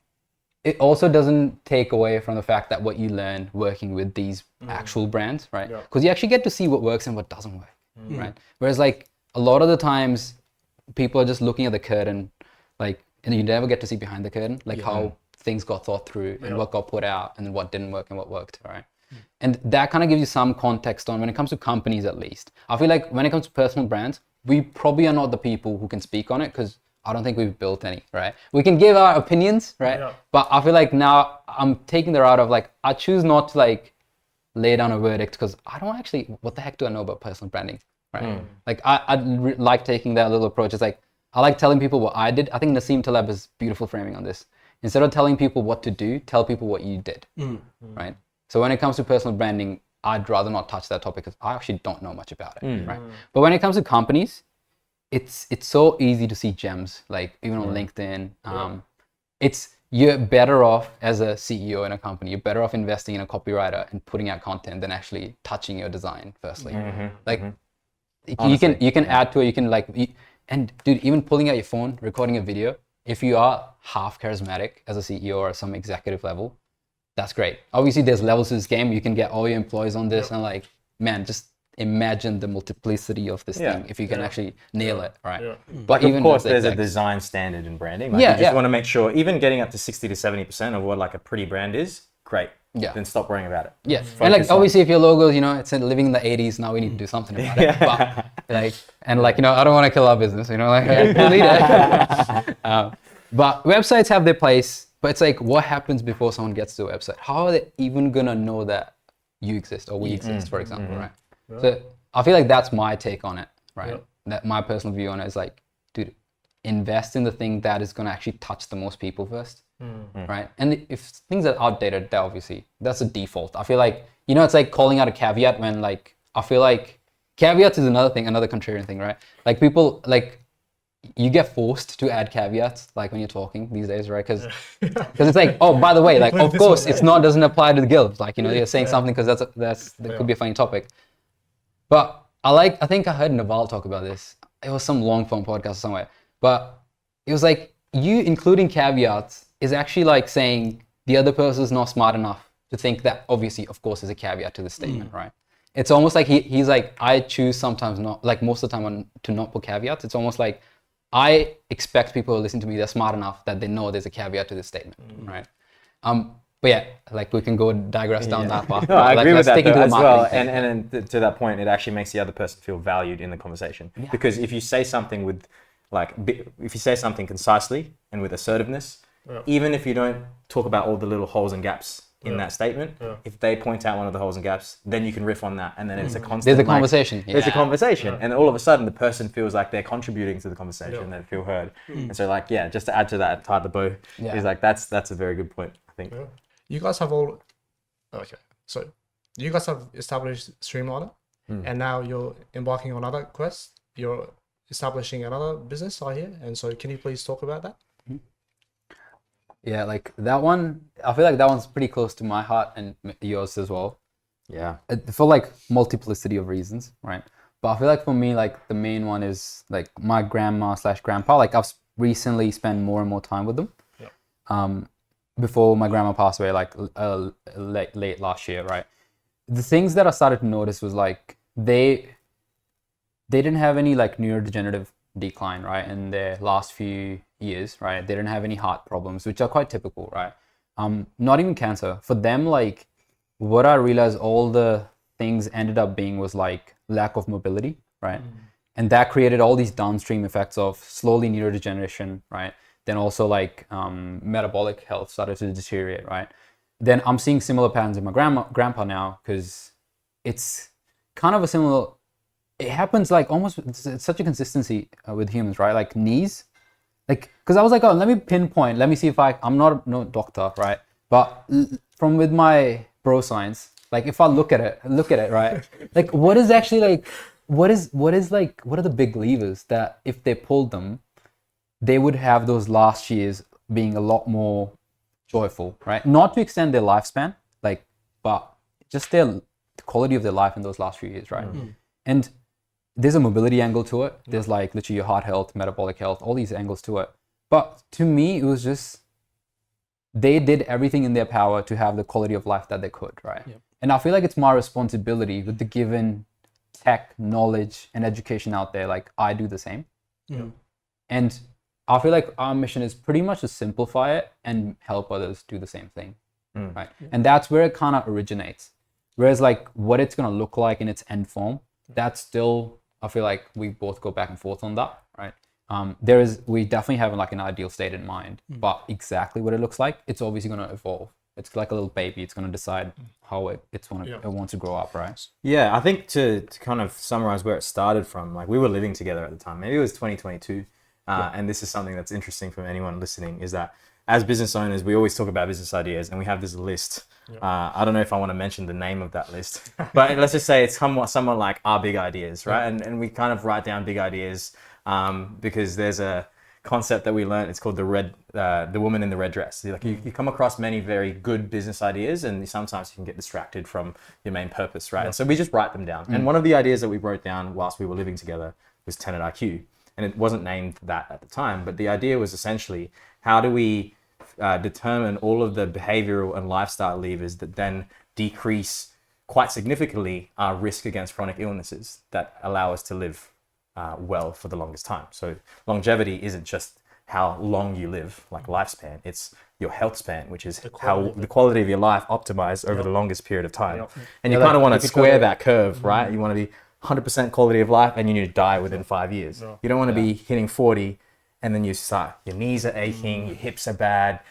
it also doesn't take away from the fact that what you learn working with these actual brands, right? Yeah. Because you actually get to see what works and what doesn't work, right? Whereas like a lot of the times people are just looking at the curtain, like, and you never get to see behind the curtain, like how things got thought through and what got put out and then what didn't work and what worked, right? And that kind of gives you some context on when it comes to companies, at least. I feel like when it comes to personal brands, we probably are not the people who can speak on it because I don't think we've built any, right? We can give our opinions, right? Yeah. But I feel like now I'm taking the route of like, I choose not to like lay down a verdict because I don't actually, what the heck do I know about personal branding, right? Like I like taking that little approach. It's like, I like telling people what I did. I think Nassim Taleb has beautiful framing on this. Instead of telling people what to do, tell people what you did, right? So when it comes to personal branding, I'd rather not touch that topic because I actually don't know much about it, right? But when it comes to companies, it's so easy to see gems, like even on LinkedIn. You're better off as a CEO in a company. You're better off investing in a copywriter and putting out content than actually touching your design. Firstly, like Honestly, you can add to it. You can and dude, even pulling out your phone, recording a video. If you are half charismatic as a CEO or some executive level, that's great. Obviously, there's levels to this game. You can get all your employees on this and like, man, just imagine the multiplicity of this thing if you can actually nail it, right? Yeah. But Like, of course, with there's a execs- design standard in branding. Like, Yeah, you just yeah. want to make sure, even getting up to 60 to 70% of what like a pretty brand is, great. Yeah. Then stop worrying about it. Yeah, and like Focus on- obviously, if your logo, you know, it's living in the '80s, now we need to do something about it. But like, and like, you know, I don't want to kill our business, you know, like we'll need it. But websites have their place. But it's like, what happens before someone gets to a website? How are they even gonna know that you exist or we exist, for example, right? So I feel like that's my take on it, right? That my personal view on it is like, dude, invest in the thing that is gonna actually touch the most people first. Right? And if things are outdated, that obviously, that's a default. I feel like, you know, it's like calling out a caveat when like, I feel like caveats is another thing, another contrarian thing, right? Like people, like you get forced to add caveats like when you're talking these days, right? Because it's like, oh, by the way, like, of course, it's not, doesn't apply to the guilds. Like, you know, you're saying something because that could be a funny topic. But I think I heard Noel talk about this. It was some long form podcast somewhere, but it was like, you including caveats is actually like saying the other person is not smart enough to think that obviously, of course, is a caveat to the statement, right? It's almost like he's like, I choose sometimes not, like most of the time to not put caveats. It's almost like I expect people who listen to me, they're smart enough that they know there's a caveat to this statement, right? But yeah, like we can go digress down that path. No, I Like, agree with let's that stick into though, the as well. marketing thing. And to that point, it actually makes the other person feel valued in the conversation. Because if you say something with if you say something concisely and with assertiveness, even if you don't talk about all the little holes and gaps in that statement, if they point out one of the holes and gaps, then you can riff on that, and then it's a constant. There's a conversation. There's a conversation, and all of a sudden the person feels like they're contributing to the conversation, and they feel heard. And so, like, just to add to that, tie the bow, is like that's a very good point, I think. Yeah. You guys have all. Okay, so you guys have established StreamLnr, and now you're embarking on another quest. You're establishing another business, I hear, and so can you please talk about that? Yeah, like that one, I feel like that one's pretty close to my heart and yours as well. Yeah. For like multiplicity of reasons, right? But I feel like for me, like the main one is like my grandma/grandpa. Like I've recently spent more and more time with them. Yeah. Before my grandma passed away, like late last year, right? The things that I started to notice was like they didn't have any like neurodegenerative decline, right, in their last few years, right? They didn't have any heart problems, which are quite typical, right? Not even cancer. For them, like what I realized all the things ended up being was like lack of mobility, right? And that created all these downstream effects of slowly neurodegeneration, right? Then also like metabolic health started to deteriorate, right? Then I'm seeing similar patterns in my grandpa now, because it's kind of a similar, it happens like almost, it's such a consistency with humans, right? Like knees, like, because I was like, oh, let me pinpoint, let me see if I'm not no doctor, right? But from with my bro science, like if I look at it, right? Like what is actually like, what are the big levers that if they pulled them, they would have those last years being a lot more joyful, right? Not to extend their lifespan, like, but just the quality of their life in those last few years, right? And there's a mobility angle to it. There's like literally your heart health, metabolic health, all these angles to it. But to me, it was just, they did everything in their power to have the quality of life that they could, right? And I feel like it's my responsibility with the given tech, knowledge, and education out there, like I do the same. And I feel like our mission is pretty much to simplify it and help others do the same thing, right? And that's where it kind of originates. Whereas like what it's going to look like in its end form, that's still, I feel like we both go back and forth on that, right? We definitely have like an ideal state in mind, but exactly what it looks like, it's obviously going to evolve. It's like a little baby. It's going to decide how it wants to grow up, right? Yeah, I think to kind of summarize where it started from, like we were living together at the time. Maybe it was 2022. And this is something that's interesting from anyone listening, is that as business owners, we always talk about business ideas and we have this list. I don't know if I want to mention the name of that list, but let's just say it's somewhat like our big ideas, right? And we kind of write down big ideas because there's a concept that we learned. It's called the woman in the red dress. Like you come across many very good business ideas, and sometimes you can get distracted from your main purpose, right? And so we just write them down. And one of the ideas that we wrote down whilst we were living together was TenetIQ. And it wasn't named that at the time, but the idea was essentially, how do we determine all of the behavioral and lifestyle levers that then decrease quite significantly our risk against chronic illnesses that allow us to live well for the longest time. So longevity isn't just how long you live, like lifespan, it's your health span, which is how the quality of your life optimized over the longest period of time. And you kind of want to square that curve, right? You want to be 100% quality of life and you need to die within 5 years. You don't want to be hitting 40 and then your knees are aching, your hips are bad,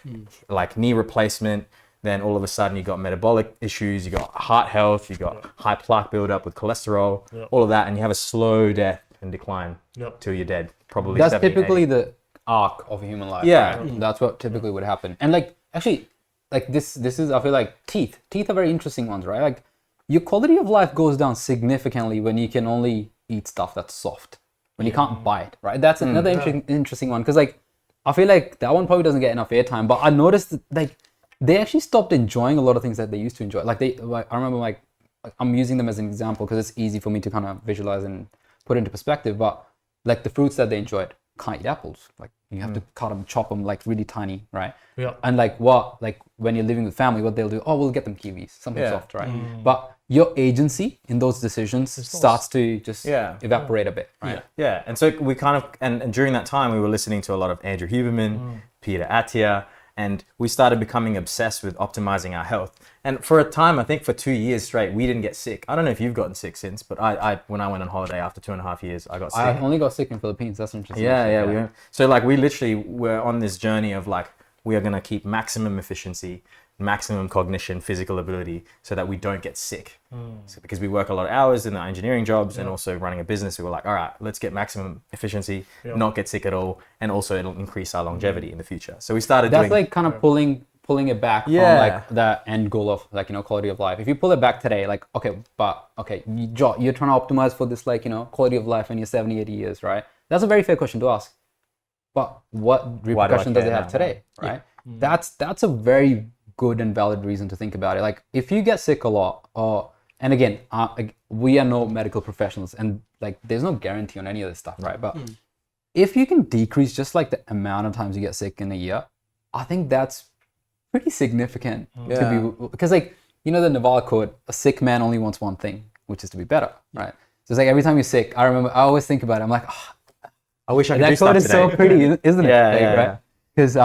like knee replacement. Then all of a sudden you got metabolic issues, you got heart health, you got high plaque buildup with cholesterol, all of that, and you have a slow death and decline till you're dead. Probably that's 70, typically 80. the arc of a human life. Yeah. Right? That's what typically would happen. And like actually, like this is, I feel like teeth are very interesting ones, right? Like your quality of life goes down significantly when you can only eat stuff that's soft, when you can't bite, right? That's another interesting one, because like I feel like that one probably doesn't get enough airtime, but I noticed that, like they actually stopped enjoying a lot of things that they used to enjoy. Like I remember like I'm using them as an example because it's easy for me to kind of visualize and put into perspective, but like the fruits that they enjoyed, can't eat apples. Like you have to cut them, chop them like really tiny, right? And like when you're living with family, what they'll do, we'll get them kiwis, something soft, right? But your agency in those decisions starts to just evaporate a bit, right? And so we kind of, and during that time we were listening to a lot of Andrew Huberman, Peter Attia, And we started becoming obsessed with optimizing our health. And for a time, I think for 2 years straight, we didn't get sick. I don't know if you've gotten sick since, but I when I went on holiday after 2.5 years, I got sick. I only got sick in Philippines. That's interesting. Yeah. So like we literally were on this journey of like, we are going to keep maximum efficiency, maximum cognition, physical ability, so that we don't get sick. So because we work a lot of hours in our engineering jobs and also running a business, we were like, all right, let's get maximum efficiency, not get sick at all, and also it'll increase our longevity in the future. So we started That's doing like kind of pulling it back from like the end goal of like, you know, quality of life. If you pull it back today, like, you're trying to optimize for this, like, you know, quality of life in your 70, 80 years, right? That's a very fair question to ask. But what repercussion does it have today, right? That's a very good and valid reason to think about it. Like, if you get sick a lot, and again, we are no medical professionals, and like, there's no guarantee on any of this stuff, right? But if you can decrease just like the amount of times you get sick in a year, I think that's pretty significant to be, because like, you know, the Naval quote, a sick man only wants one thing, which is to be better, right? So it's like every time you're sick, I always think about it. I'm like, I wish I could that do stuff quote is today. so pretty, isn't it? Yeah. Right? Because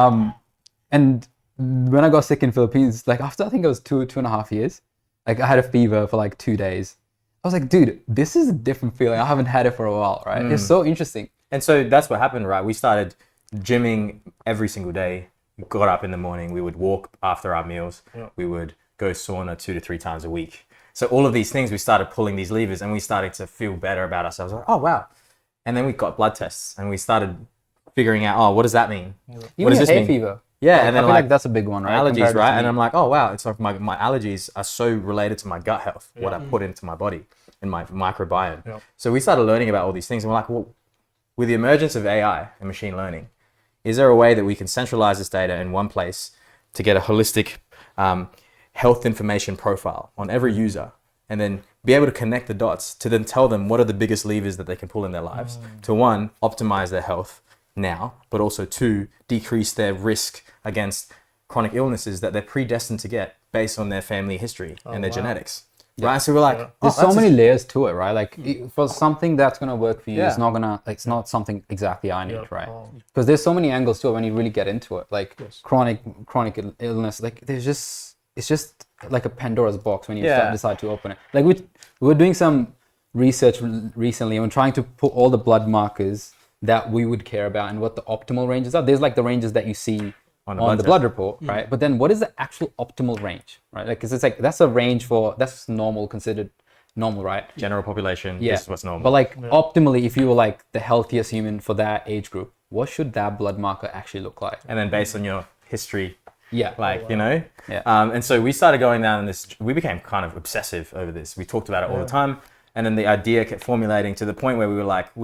and when I got sick in Philippines, like after I think it was 2.5 years, like I had a fever for like 2 days. I was like, dude, this is a different feeling. I haven't had it for a while, right? It's so interesting. And so that's what happened, right? We started gymming every single day. Got up in the morning. We would walk after our meals. We would go sauna 2 to 3 times a week. So all of these things, we started pulling these levers, and we started to feel better about ourselves. Like, oh, wow. And then we got blood tests, and we started figuring out, what does that mean? Even What does this hay mean? fever. Yeah, Like, and then I feel like that's a big one, right? allergies, Compared right? to And me. I'm like, oh wow, it's like my allergies are so related to my gut health, what I put into my body and my microbiome. So we started learning about all these things, and we're like, well, with the emergence of AI and machine learning, is there a way that we can centralize this data in one place to get a holistic health information profile on every user, and then be able to connect the dots to then tell them what are the biggest levers that they can pull in their lives to, one, optimize their health now, but also two, decrease their risk against chronic illnesses that they're predestined to get based on their family history and their genetics. Right? So we're like, there's so many layers to it, right? Like for something that's gonna work for you, it's not something exactly I need, right? Because there's so many angles to it when you really get into it, like chronic illness. Like it's just like a Pandora's box when you decide to open it. Like we were doing some research recently and we're trying to put all the blood markers that we would care about and what the optimal ranges are. There's like the ranges that you see on the blood report, right? But then what is the actual optimal range, right? Like, 'cause it's like, that's a range that's normal, considered normal, right? general population, this is what's normal. But like optimally, if you were like the healthiest human for that age group, what should that blood marker actually look like? And then based on your history, you know? And so we started going down this, we became kind of obsessive over this. We talked about it all the time. And then the idea kept formulating to the point where we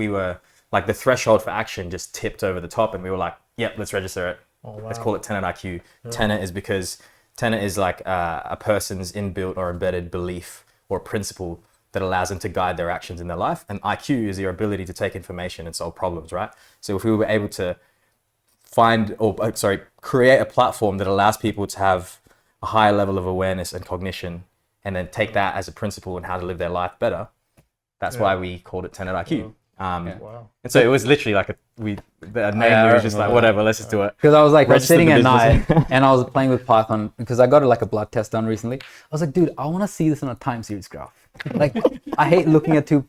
were like the threshold for action just tipped over the top, and we were like, yep, let's register it. Let's call it TenetIQ. Tenet is because Tenet is like a person's inbuilt or embedded belief or principle that allows them to guide their actions in their life. And IQ is your ability to take information and solve problems, right? So if we were able to create a platform that allows people to have a higher level of awareness and cognition, and then take that as a principle in how to live their life better, that's why we called it TenetIQ. And so it was literally like the name was just like, whatever, let's just do it. Because I was like, I was Register sitting the at night business. and I was playing with Python because I got like a blood test done recently. I was like, dude, I want to see this in a time series graph. Like, I hate looking at two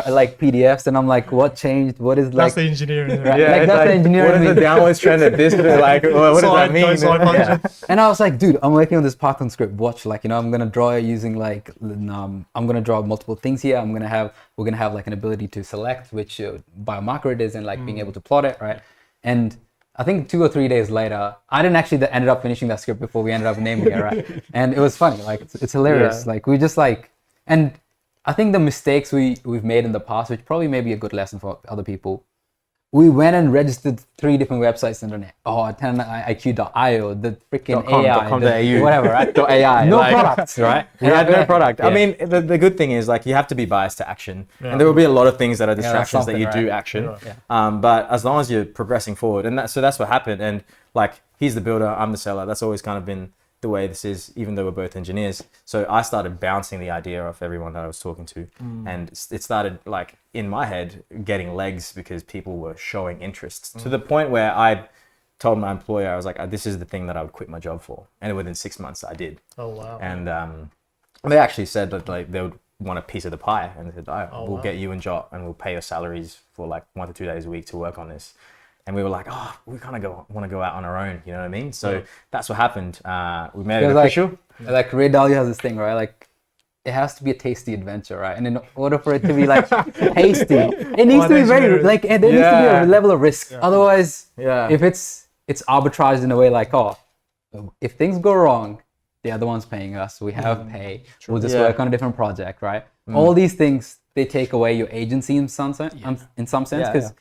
like PDFs and I'm like, what changed? What is like? That's the engineering. Right? Yeah, like, that's the engineering. What is the downwards trend at this? Like, what does that mean? Function. And I was like, dude, I'm working on this Python script. Watch, like, you know, I'm gonna draw it using like, I'm gonna draw multiple things here. we're gonna have like an ability to select which biomarker it is and like being able to plot it, right? And I think 2 or 3 days later, I didn't actually ended up finishing that script before we ended up naming it, right? And it was funny, like it's hilarious. Like we just like, and I think the mistakes we've made in the past, which probably may be a good lesson for other people, we went and registered 3 different websites on the internet. TenetIQ.io, the freaking AI, whatever, right? .ai. No products, right? We had no product. Yeah. I mean, the good thing is like you have to be biased to action, and there will be a lot of things that are distractions that you do action. But as long as you're progressing forward, and so that's what happened. And like, he's the builder, I'm the seller. That's always kind of been the way this is, even though we're both engineers. So I started bouncing the idea off everyone that I was talking to, and it started like in my head getting legs because people were showing interest to the point where I told my employer, I was like, this is the thing that I would quit my job for. And within 6 months, I did. Oh wow. And they actually said that like they would want a piece of the pie, and they said, we'll get you and Jot, and we'll pay your salaries for like 1 to 2 days a week to work on this. And we were like, we kind of want to go out on our own, you know what I mean? So that's what happened. We made it official. Like Ray Dalio has this thing, right? Like it has to be a tasty adventure, right? And in order for it to be like tasty, it needs to be very like there needs to be a level of risk. Yeah. Otherwise, if it's arbitraged in a way like, if things go wrong, they're the ones paying us. We have pay. We'll just work on a different project, right? All these things, they take away your agency in some sense, because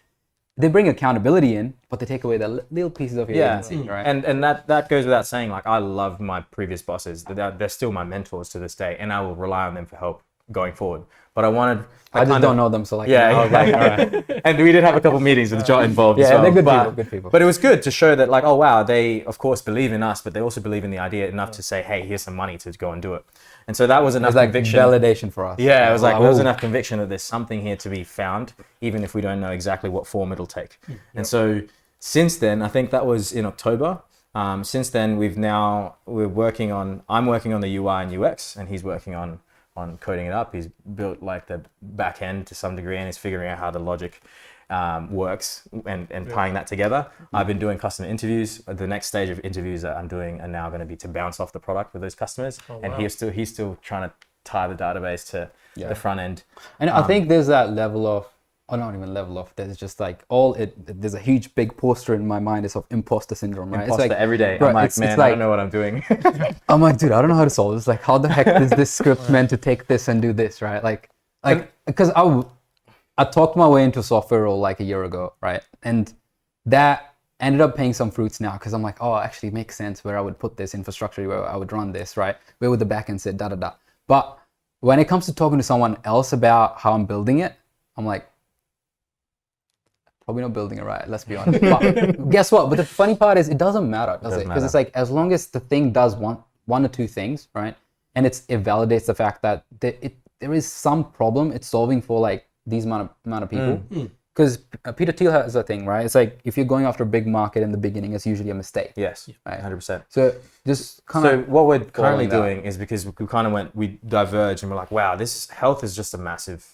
they bring accountability in, but they take away the little pieces of your agency, right? And that goes without saying. Like, I love my previous bosses. They're still my mentors to this day, and I will rely on them for help going forward. But I just don't know them, so like, all right. And we did have a couple meetings with Jot involved as well. They're good people. But it was good to show that, like, oh wow, they of course believe in us, but they also believe in the idea enough to say, hey, here's some money to go and do it. And so that was enough conviction. Validation for us. Yeah, it was like, there was enough conviction that there's something here to be found, even if we don't know exactly what form it'll take. And so since then, I think that was in October. Since then, I'm working on the UI and UX, and he's working on coding it up. He's built like the back end to some degree, and he's figuring out how the logic works and tying that together. I've been doing customer interviews. The next stage of interviews that I'm doing are now going to be to bounce off the product with those customers. And he's still trying to tie the database to the front end. And I think there's that level of, not even level of, there's just like there's a huge big poster in my mind is of imposter syndrome, right? Imposter it's like, every day. Bro, I'm like, man, I don't know what I'm doing. I'm like, dude, I don't know how to solve this. Like, how the heck is this script meant to take this and do this, right? Like, because I talked my way into a software role like a year ago, right? And that ended up paying some fruits now, because I'm like, actually it makes sense where I would put this infrastructure, where I would run this, right? Where would the backend sit, da-da-da. But when it comes to talking to someone else about how I'm building it, I'm like, probably not building it right, let's be honest. But guess what? But the funny part is, it doesn't matter, does it? Because it's like, as long as the thing does one or two things, right? And it validates the fact that there is some problem it's solving for like these amount of people. Because Peter Thiel has a thing, right? It's like, if you're going after a big market in the beginning, it's usually a mistake. Yes, right? 100%. So just kind of. So what we're currently doing is, because we diverged and we're like, wow, health is just a massive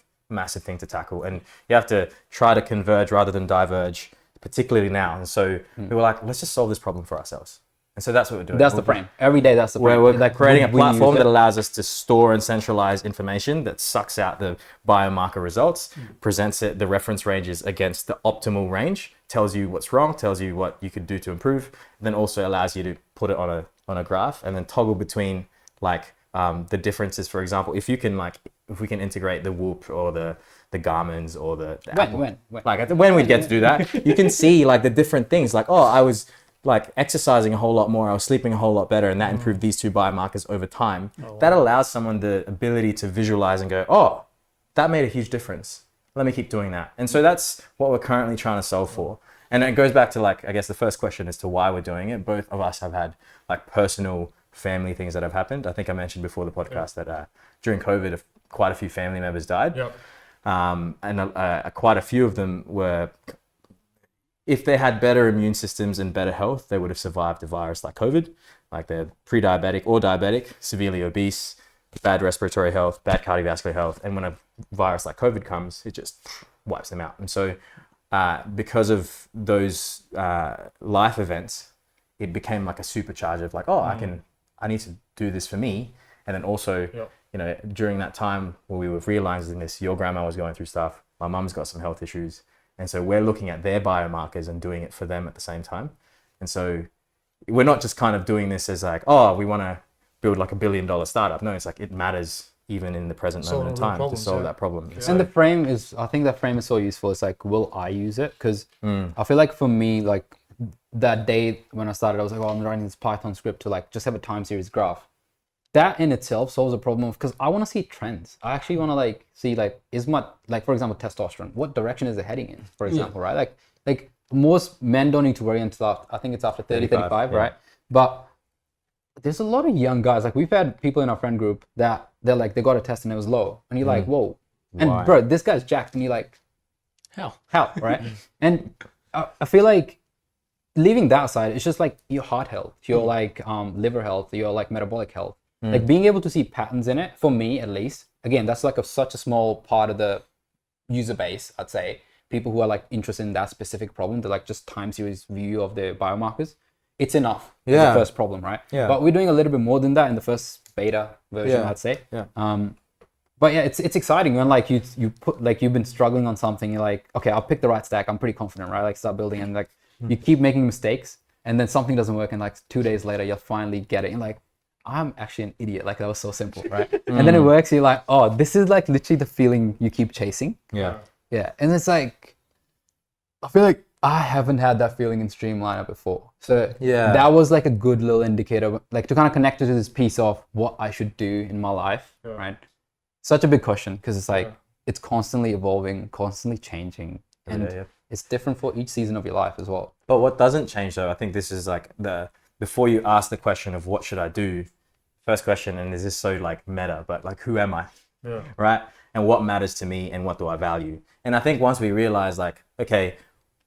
thing to tackle, and you have to try to converge rather than diverge, particularly now. And so we were like, let's just solve this problem for ourselves. And so that's what we're doing. That's the frame. Every day, that's the frame. We're like creating a platform that allows us to store and centralize information that sucks out the biomarker results, presents the reference ranges against the optimal range, tells you what's wrong, tells you what you could do to improve, then also allows you to put it on a graph and then toggle between like the differences. For example, if we can integrate the Whoop or the Garmin's or the Apple. When we'd get to do that, you can see like the different things. Like, I was like exercising a whole lot more, I was sleeping a whole lot better, and that improved these two biomarkers over time. That allows someone the ability to visualize and go, that made a huge difference. Let me keep doing that. And so that's what we're currently trying to solve for. And it goes back to like, I guess the first question as to why we're doing it. Both of us have had like personal family things that have happened. I think I mentioned before the podcast that during COVID, quite a few family members died. And quite a few of them were, if they had better immune systems and better health, they would have survived a virus like COVID. Like they're pre-diabetic or diabetic, severely obese, bad respiratory health, bad cardiovascular health. And when a virus like COVID comes, it just wipes them out. And so because of those life events, it became like a supercharge of like, I need to do this for me. And then also, during that time where we were realizing this, your grandma was going through stuff, my mum's got some health issues. And so we're looking at their biomarkers and doing it for them at the same time. And so we're not just kind of doing this as like, we want to build like $1 billion startup. No, it's like, it matters even in the present moment in time to solve that problem. Yeah. And the frame is, I think that frame is so useful. It's like, will I use it? Because I feel like for me, like that day when I started, I was like, I'm writing this Python script to like just have a time series graph. That in itself solves a problem because I want to see trends. I actually want to like see like, for example, testosterone, what direction is it heading in, for example, right? Like most men don't need to worry until I think it's after 35, right? But there's a lot of young guys, like we've had people in our friend group that they got a test and it was low. And you're like, whoa. And Why? bro, this guy's jacked and you're like, how, right? And I feel like leaving that aside, it's just like your heart health, your like liver health, your like metabolic health. Like being able to see patterns in it, for me at least, again, that's like such a small part of the user base, I'd say. People who are like interested in that specific problem, the like just time series view of the biomarkers, it's enough. It's the first problem, right? Yeah. But we're doing a little bit more than that in the first beta version, I'd say. Yeah. But yeah, it's exciting when like you put like you've been struggling on something, you're like, okay, I'll pick the right stack. I'm pretty confident, right? Like start building, and like you keep making mistakes, and then something doesn't work, and like 2 days later you'll finally get it. And like, I'm actually an idiot. Like that was so simple, right? And then it works. You're like, oh, this is like literally the feeling you keep chasing. Yeah. Yeah. And it's like, I feel like I haven't had that feeling in StreamLnr before. So that was like a good little indicator, like to kind of connect it to this piece of what I should do in my life, right? Such a big question because it's like, it's constantly evolving, constantly changing. And it's different for each season of your life as well. But what doesn't change though, I think this is like before you ask the question of what should I do, first question, and is this so like meta, but like, who am I? Yeah. Right? And what matters to me and what do I value? And I think once we realize like, okay,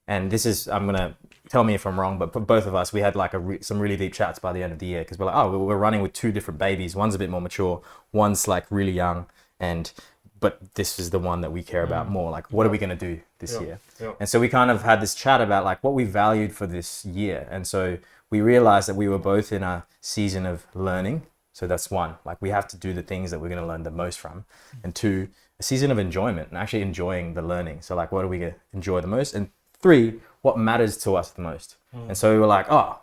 and this is, I'm going to tell me if I'm wrong, but for both of us, we had like some really deep chats by the end of the year because we're like, oh, we're running with 2 different babies. One's a bit more mature, one's like really young. But this is the one that we care about more. Like, what are we going to do this year? Yeah. And so we kind of had this chat about like what we valued for this year. And so we realized that we were both in a season of learning. So that's 1, like we have to do the things that we're going to learn the most from. And 2, a season of enjoyment and actually enjoying the learning. So like, what are we going to enjoy the most? And 3, what matters to us the most? And so we were like, oh,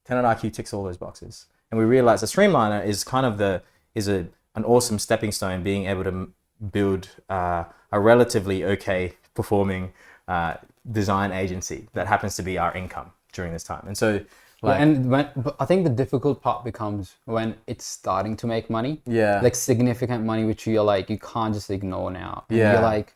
TenetIQ ticks all those boxes. And we realized the StreamLnr is kind of an awesome stepping stone, being able to build a relatively okay performing design agency that happens to be our income during this time. And so but I think the difficult part becomes when it's starting to make money, like significant money, which you're like, you can't just ignore now. And you're like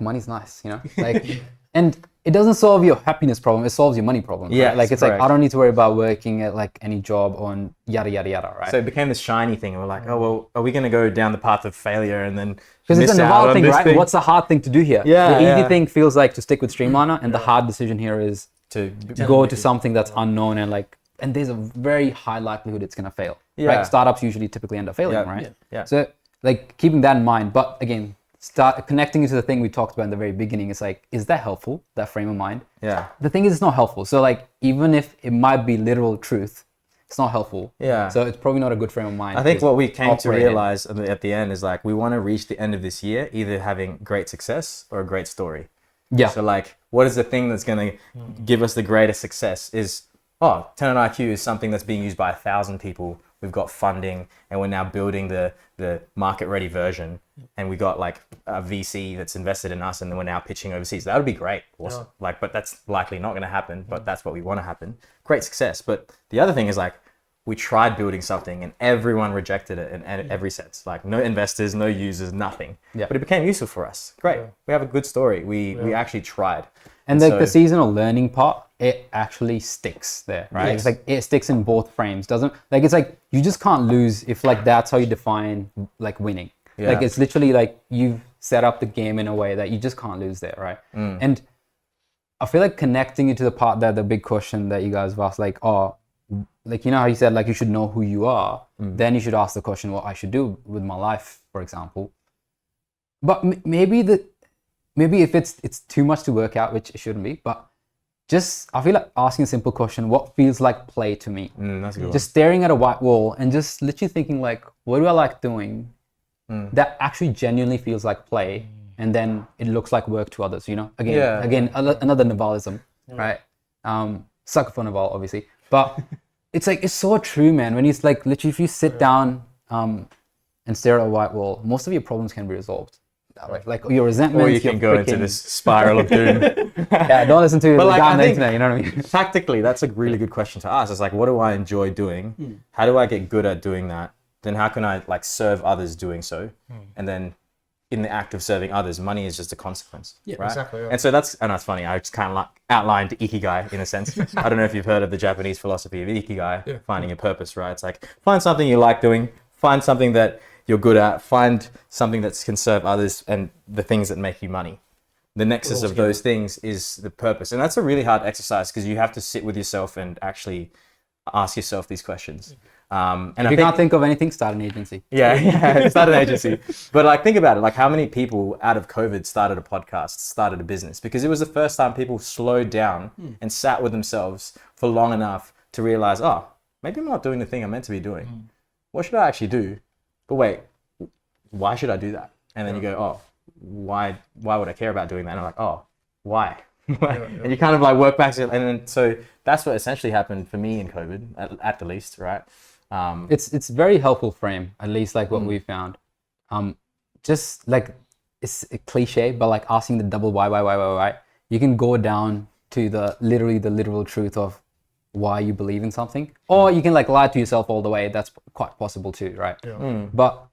money's nice, you know, like, and it doesn't solve your happiness problem, it solves your money problem. Yeah, right? Like it's correct. Like I don't need to worry about working at like any job on yada yada yada, right? So it became this shiny thing, and we're like, oh well, are we going to go down the path of failure and then because it's a Noel thing, right? What's the hard thing to do here? The easy thing feels like to stick with StreamLnr, and the hard decision here is to go to something that's unknown and there's a very high likelihood it's going to fail. Right? Startups usually typically end up failing, right? Yeah. So like keeping that in mind, but again, start connecting it to the thing we talked about in the very beginning. It's like, is that helpful, that frame of mind? Yeah. The thing is, it's not helpful. So like, even if it might be literal truth, it's not helpful. Yeah. So it's probably not a good frame of mind. I think what we came to realize at the end is like, we want to reach the end of this year either having great success or a great story. Yeah. So like, what is the thing that's going to give us the greatest success is, TenetIQ is something that's being used by 1,000 people. We've got funding and we're now building the market ready version. And we got like a VC that's invested in us and then we're now pitching overseas. That would be great. Awesome. Like, but that's likely not going to happen, but that's what we want to happen. Great success. But the other thing is like, we tried building something and everyone rejected it in every sense. Like no investors, no users, nothing. Yeah. But it became useful for us. Great. Yeah. We have a good story. We actually tried. And like the seasonal learning part, it actually sticks there, right? Yes. It's like it sticks in both frames, doesn't like it's like you just can't lose if like that's how you define like winning. Yeah. Like it's literally like you've set up the game in a way that you just can't lose there, right? And I feel like connecting it to the part that the big question that you guys have asked, like, like you know how you said like you should know who you are, then you should ask the question what I should do with my life, for example. But maybe if it's too much to work out, which it shouldn't be, but just I feel like asking a simple question, what feels like play to me? That's a good one. Just staring at a white wall and just literally thinking like, what do I like doing that actually genuinely feels like play, and then it looks like work to others, you know? Again, another Novelism, right? Sucker for Noel, obviously. But it's like, it's so true, man. When it's like, literally, if you sit down and stare at a white wall, most of your problems can be resolved that way. Like your resentment. Or you can go into this spiral of doom. Don't listen to the guy on the internet, you know what I mean? Tactically, that's a really good question to ask. It's like, what do I enjoy doing? How do I get good at doing that? Then how can I like serve others doing so? And then in the act of serving others, money is just a consequence, right? Exactly. Yeah. And so that's funny. I just kind of like outlined Ikigai in a sense. I don't know if you've heard of the Japanese philosophy of Ikigai, finding a purpose, right? It's like, find something you like doing, find something that you're good at, find something that can serve others and the things that make you money. the nexus of those things is the purpose. And that's a really hard exercise because you have to sit with yourself and actually ask yourself these questions. And if you can't think of anything, start an agency. Yeah, start an agency. But like, think about it. Like, how many people out of COVID started a podcast, started a business? Because it was the first time people slowed down and sat with themselves for long enough to realize, oh, maybe I'm not doing the thing I'm meant to be doing. What should I actually do? But wait, why should I do that? And then you go, oh, why would I care about doing that? And I'm like, oh, why? And you kind of like work back to it. And then, so that's what essentially happened for me in COVID, at the least, right? It's very helpful frame, at least like what we found. Just like, it's a cliche, but like asking the double why, you can go down to the literal truth of why you believe in something, or you can like lie to yourself all the way. That's quite possible too, right? But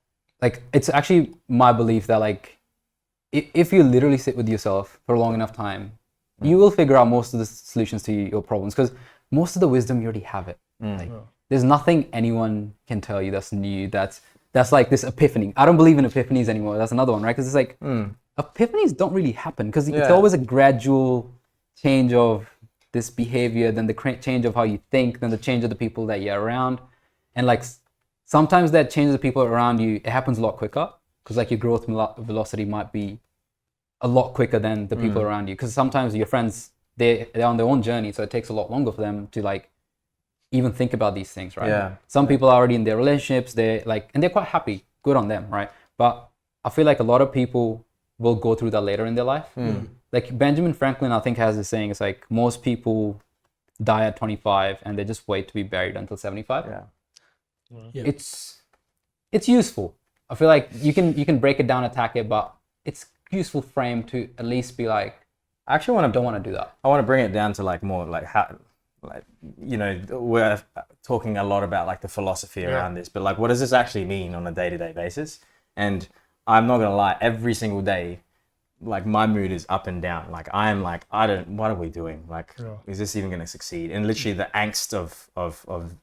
like, it's actually my belief that like, if you literally sit with yourself for a long enough time, you will figure out most of the solutions to your problems, because most of the wisdom, you already have it. Like, there's nothing anyone can tell you that's new, that's like this epiphany. I don't believe in epiphanies anymore. That's another one, right? Because it's like, epiphanies don't really happen, because it's always a gradual change of this behavior, then the change of how you think, then the change of the people that you're around. And like, sometimes that change of the people around you, it happens a lot quicker, because like your growth velocity might be a lot quicker than the people around you. Because sometimes your friends, they're on their own journey, so it takes a lot longer for them to like even think about these things, right? Yeah. Some people are already in their relationships, they're like, and they're quite happy, good on them, right? But I feel like a lot of people will go through that later in their life. Like Benjamin Franklin, I think, has this saying, it's like, most people die at 25 and they just wait to be buried until 75. It's useful. I feel like you can break it down, attack it, but it's useful frame to at least be like, I actually don't want to do that. I want to bring it down to like more like how, like, you know, we're talking a lot about like the philosophy around this, but like, what does this actually mean on a day-to-day basis? And I'm not gonna lie, every single day, like, my mood is up and down. Like, I am like, what are we doing? Like, is this even gonna succeed? And literally the angst of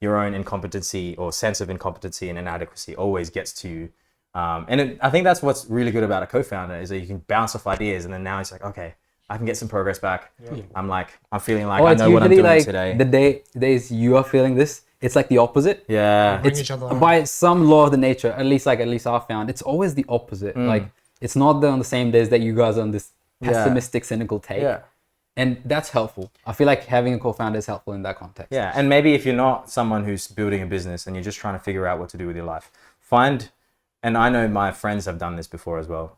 your own incompetency or sense of incompetency and inadequacy always gets to you. And I think that's what's really good about a co-founder, is that you can bounce off ideas, and then now it's like, okay, I can get some progress back. I'm feeling like I know what I'm doing like today. The days you are feeling this, it's like the opposite. It's each other on. by some law of the nature, at least I found, it's always the opposite. Like, it's not on the same days that you guys are on this pessimistic, cynical take. And that's helpful. I feel like having a co-founder is helpful in that context. Yeah, and maybe if you're not someone who's building a business and you're just trying to figure out what to do with your life, and I know my friends have done this before as well,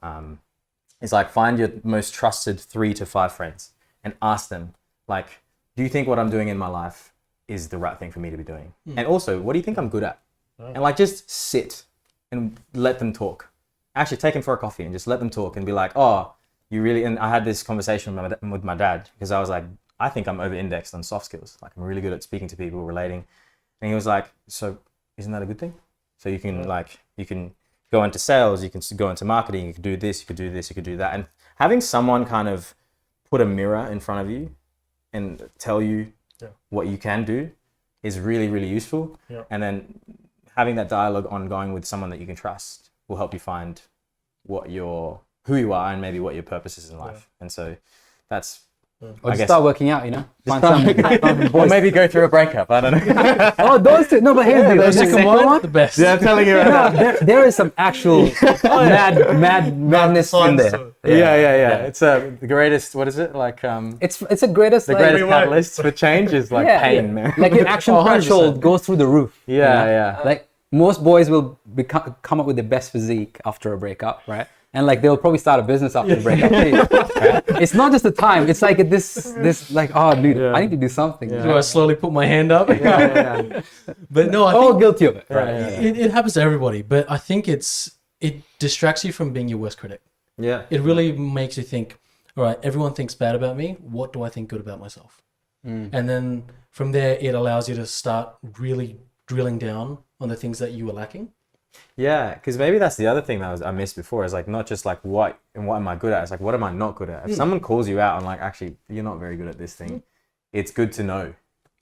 it's like, find your most trusted 3 to 5 friends and ask them, like, do you think what I'm doing in my life is the right thing for me to be doing? And also, what do you think I'm good at? And like, just sit and let them talk. Actually, take them for a coffee and just let them talk and be like, oh, you really, and I had this conversation with my dad, because I was like, I think I'm over-indexed on soft skills. Like, I'm really good at speaking to people, relating. And he was like, so isn't that a good thing? So you can you can go into sales, you can go into marketing, you can do this, you could do this, you could do that. And having someone kind of put a mirror in front of you and tell you what you can do is really, really useful. And then having that dialogue ongoing with someone that you can trust will help you find who you are and maybe what your purpose is in life. And so that's, Or just start working out, you know? Find some or maybe go through a breakup, I don't know. Oh, those two. No, but here's the second one. The best. Yeah, I'm telling you right now. There is some actual madness in there. Yeah. It's the greatest, what is it? Like, It's the greatest. the greatest catalyst for change is like pain, man. Like, your action threshold goes through the roof. Yeah. Like, most boys will come up with their best physique after a breakup, right? And like, they'll probably start a business after the breakup too. Right? It's not just the time. It's like this like, oh, dude, I need to do something. Do I slowly put my hand up? But no, I all think guilty of it. Right. it happens to everybody. But I think it distracts you from being your worst critic. Yeah. It really makes you think, all right, everyone thinks bad about me. What do I think good about myself? And then from there, it allows you to start really drilling down on the things that you were lacking. Yeah, because maybe that's the other thing that I missed before, is like, not just like what am I good at, it's like, what am I not good at? If someone calls you out on like, actually, you're not very good at this thing, it's good to know.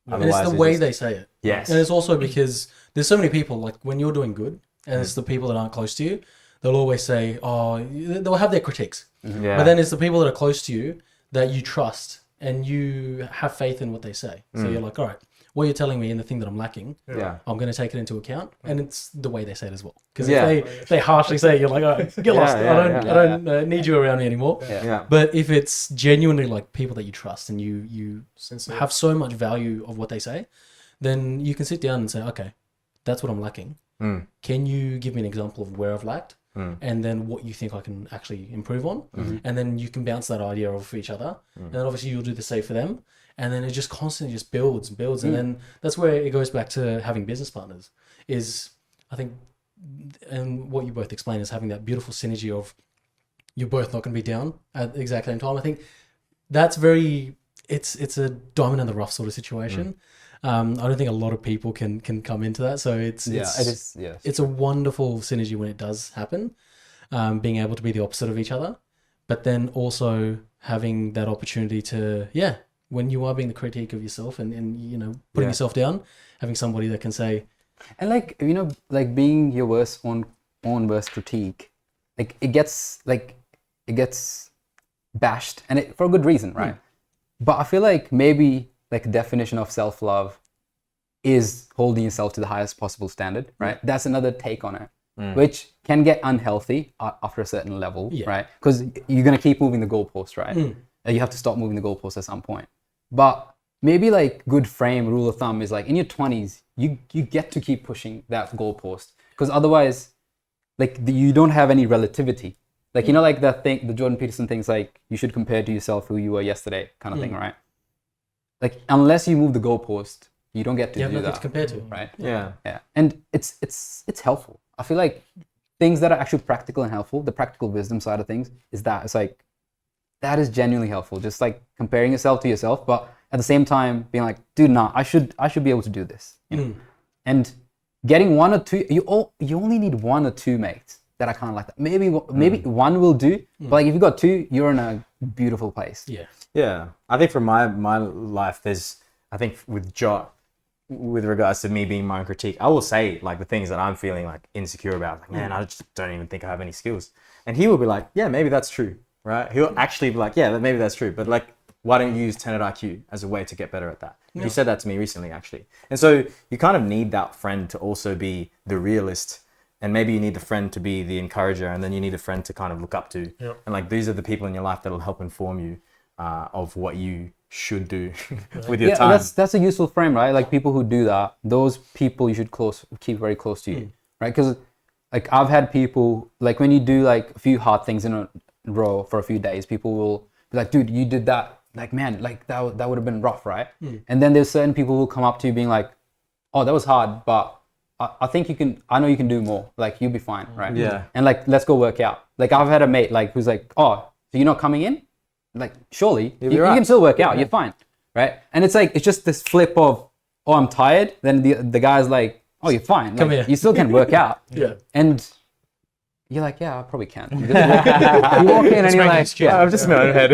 And it's the way they say it. Yes. And it's also because there's so many people, like, when you're doing good, and it's the people that aren't close to you, they'll always say, oh, they'll have their critiques. Yeah. But then it's the people that are close to you that you trust and you have faith in what they say. So you're like, all right, what you're telling me and the thing that I'm lacking, Yeah. I'm going to take it into account. And it's the way they say it as well. Because Yeah. if they harshly say it, you're like, all right, get lost. I don't need you around me anymore. Yeah. But if it's genuinely like people that you trust and you Sincere. have so much value of what they say, then you can sit down and say, okay, that's what I'm lacking. Can you give me an example of where I've lacked? And then what you think I can actually improve on? And then you can bounce that idea off each other. And then obviously you'll do the same for them. And then it just constantly just builds and builds. And then that's where it goes back to having business partners is, I think, and what you both explain is having that beautiful synergy of you're both not going to be down at the exact same time. I think that's it's a diamond in the rough sort of situation. I don't think a lot of people can come into that. So it is. Yes. it's a wonderful synergy when it does happen, being able to be the opposite of each other, but then also having that opportunity to, when you are being the critique of yourself and you know, putting yourself down, having somebody that can say, and like, you know, like being your own worst critique, like it gets bashed, and for a good reason, right? But I feel like maybe like the definition of self-love is holding yourself to the highest possible standard, right? That's another take on it, which can get unhealthy after a certain level, right? Because you're going to keep moving the goalpost, right? And you have to stop moving the goalpost at some point. But maybe like good rule of thumb is like in your 20s, you get to keep pushing that goalpost, because otherwise like you don't have any relativity. Like, you know, like that thing, the Jordan Peterson thing's like, you should compare to yourself who you were yesterday kind of thing, right? Like, unless you move the goalpost, you don't get to do that. to compare to, right? Yeah. And it's helpful. I feel like things that are actually practical and helpful, the practical wisdom side of things, is that it's like, that is genuinely helpful. Just like comparing yourself to yourself, but at the same time being like, dude, nah, I should be able to do this. You know? And getting one or two, you only need one or two mates that are kind of like that. Maybe one will do, but like if you got two, you're in a beautiful place. Yeah. I think for my life, I think with Jot, with regards to me being my own critique, I will say like the things that I'm feeling like insecure about. Like, man, I just don't even think I have any skills. And he will be like, yeah, maybe that's true, right? He'll actually be like, yeah, maybe that's true. But like, why don't you use TenetIQ as a way to get better at that? Yeah. He said that to me recently, actually. And so you kind of need that friend to also be the realist. And maybe you need the friend to be the encourager, and then you need a friend to kind of look up to. Yep. And like, these are the people in your life that will help inform you of what you should do with your time. That's a useful frame, right? Like people who do that, those people you should keep very close to you, right? Because like I've had people, like when you do like a few hard things in a row for a few days, people will be like, dude, you did that. Like, man, like that would have been rough, right? And then there's certain people who come up to you being like, oh, that was hard, but I think I know you can do more. Like, you'll be fine, right? Yeah. And like, let's go work out. Like, I've had a mate like who's like, oh, so you're not coming in? Like, surely you can still work out. You're fine, right? And it's like, it's just this flip of, oh, I'm tired. Then the guy's like, oh, you're fine. Like, Come here. You still can work out. And you're like, yeah, I probably can. You walk in and you're like, I'm just in my own head.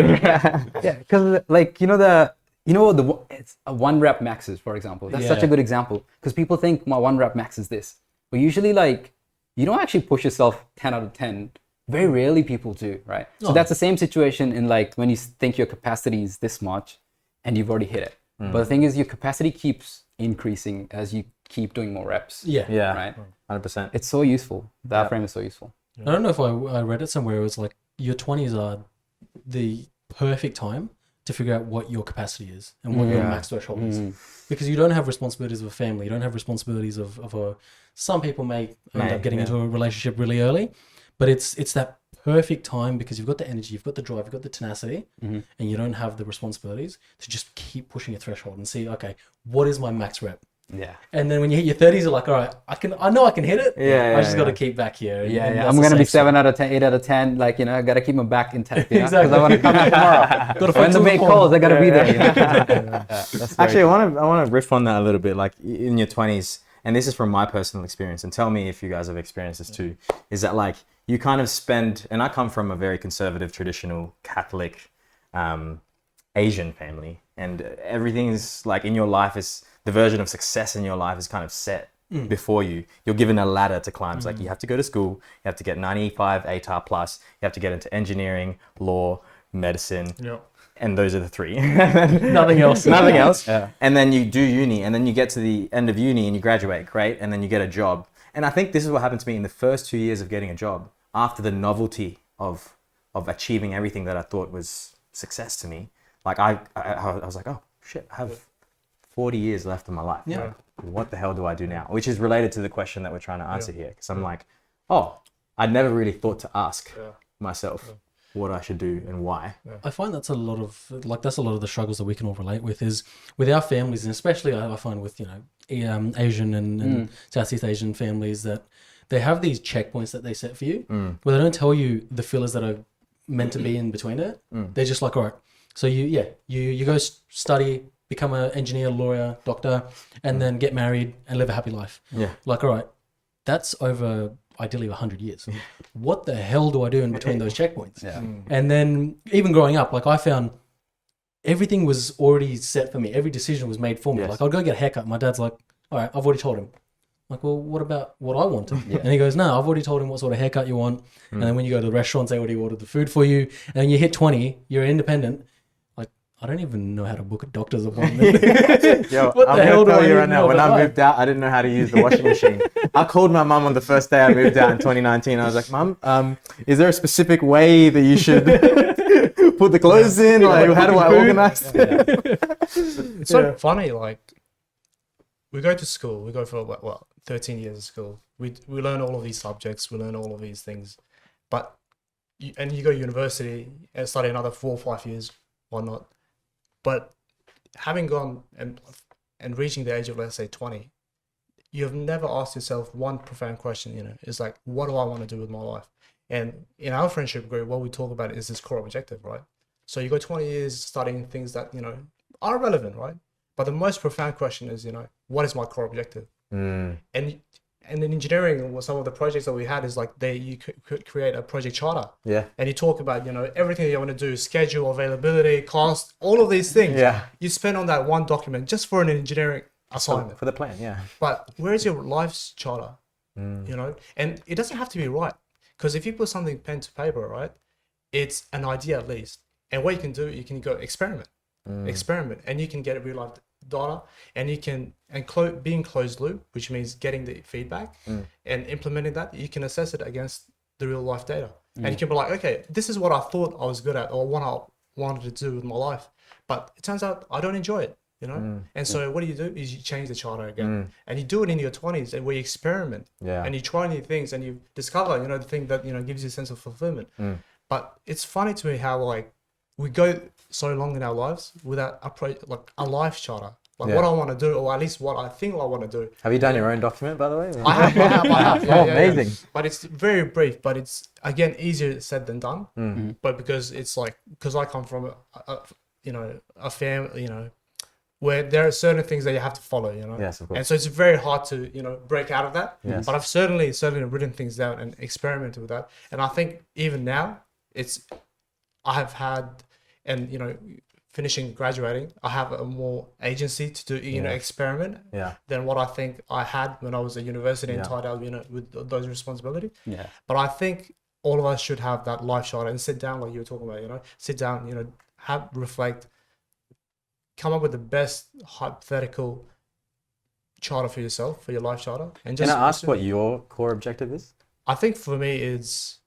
yeah, because like, it's a 1 rep maxes, for example. That's such a good example, because people think my 1 rep max is this, but usually like you don't actually push yourself 10 out of 10. Very rarely people do, right? So that's the same situation in like when you think your capacity is this much and you've already hit it. But the thing is, your capacity keeps increasing as you keep doing more reps. Yeah. Right? 100%. It's so useful. That frame is so useful. I don't know if I read it somewhere. It was like your 20s are the perfect time to figure out what your capacity is and what your max threshold is, because you don't have responsibilities of a family. You don't have responsibilities of some people may end up getting into a relationship really early, but it's that perfect time because you've got the energy, you've got the drive, you've got the tenacity, and you don't have the responsibilities to just keep pushing your threshold and see, okay, what is my max rep? Yeah. And then when you hit your 30s, you're like, all right, I know I can hit it. I just got to keep back here. And I'm going to be 7 out of 10, 8 out of 10. Like, I got to keep my back intact. Exactly. Because I want to come back tomorrow. When the mate calls, I got to be there. Actually, I want to riff on that a little bit. Like in your 20s, and this is from my personal experience, and tell me if you guys have experienced this too, is that like you kind of spend, and I come from a very conservative, traditional Catholic Asian family, and everything is like in your life is, the version of success in your life is kind of set before you. You're given a ladder to climb. It's like you have to go to school, you have to get 95 ATAR plus, you have to get into engineering, law, medicine, and those are the three. Nothing else. Nothing else. Yeah. And then you do uni, and then you get to the end of uni and you graduate, great, and then you get a job. And I think this is what happened to me in the first 2 years of getting a job. After the novelty of achieving everything that I thought was success to me, like I was like, oh shit, I have 40 years left of my life. Yeah. Like, what the hell do I do now? Which is related to the question that we're trying to answer here. Because I'm like, oh, I'd never really thought to ask myself what I should do and why. I find that's a lot of the struggles that we can all relate with is with our families, and especially I find with, Asian and Southeast Asian families, that they have these checkpoints that they set for you where they don't tell you the fillers that are meant to be in between it. They're just like, all right, so you go study, become an engineer, lawyer, doctor, and then get married and live a happy life. Yeah. Like, all right, that's over ideally 100 years. What the hell do I do in between those checkpoints? Yeah. And then even growing up, like I found everything was already set for me. Every decision was made for me. Yes. Like I'd go get a haircut. My dad's like, all right, I've already told him. Like, well, what about what I wanted? And he goes, no, I've already told him what sort of haircut you want. And then when you go to the restaurants, they already ordered the food for you. And then you hit 20, you're independent. Like, I don't even know how to book a doctor's appointment. Yo, I'm going to tell you right now, when I moved out, I didn't know how to use the washing machine. I called my mum on the first day I moved out in 2019. I was like, Mum, is there a specific way that you should put the clothes in? Like, how do I organize? It's so funny, like, we go to school, we go for 13 years of school. We learn all of these subjects, we learn all of these things. But you go to university and study another 4 or 5 years, whatnot. But having gone and reaching the age of, let's say, 20, you've never asked yourself one profound question, it's like, what do I want to do with my life? And in our friendship group, what we talk about is this core objective, right? So you go 20 years studying things that, are relevant, right? But the most profound question is, what is my core objective? And in engineering, some of the projects that we had is like you could create a project charter. Yeah. And you talk about, everything you want to do, schedule, availability, cost, all of these things. Yeah. You spend on that one document just for an engineering assignment. For the plan, yeah. But where's your life's charter? And it doesn't have to be right. Because if you put something pen to paper, right, it's an idea at least. And what you can do, you can go experiment, and you can get real life data, and you can being closed loop, which means getting the feedback and implementing that. You can assess it against the real life data, and you can be like, okay, this is what I thought I was good at, or what I wanted to do with my life, but it turns out I don't enjoy it, And so what do? Is you change the charter again, and you do it in your 20s, and where you experiment, and you try new things, and you discover, the thing that gives you a sense of fulfillment. But it's funny to me how like we go so long in our lives without a life charter, what I want to do, or at least what I think I want to do. Have you done your own document, by the way? I have. Yeah, amazing. Yeah. But it's very brief, but it's again easier said than done. But because I come from a family, where there are certain things that you have to follow, Yes, of course. And so it's very hard to, break out of that. Yes. But I've certainly written things down and experimented with that. And I think even now I have had, and finishing graduating, I have a more agency to do experiment than what I think I had when I was at university and tied out with those responsibilities. Yeah. But I think all of us should have that life charter and sit down, like you were talking about. Sit down, reflect, come up with the best hypothetical charter for yourself, for your life charter, and just. Can I ask what your core objective is? I think for me it's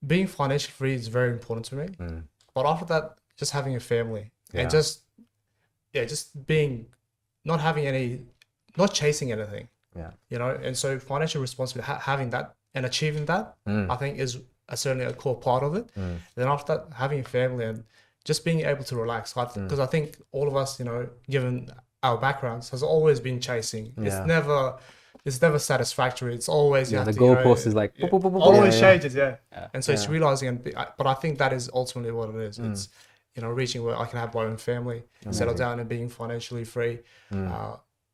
being financially free is very important to me. But after that, just having a family and just being, not chasing anything. Yeah. And so financial responsibility, having that and achieving that, I think is certainly a core part of it. Then after that, having a family and just being able to relax. Because I think all of us, given our backgrounds, has always been chasing. Yeah. It's never satisfactory. It's always the goalpost is like always changes. Yeah. And so it's realizing, but I think that is ultimately what it is. It's reaching where I can have my own family, settle down, and being financially free.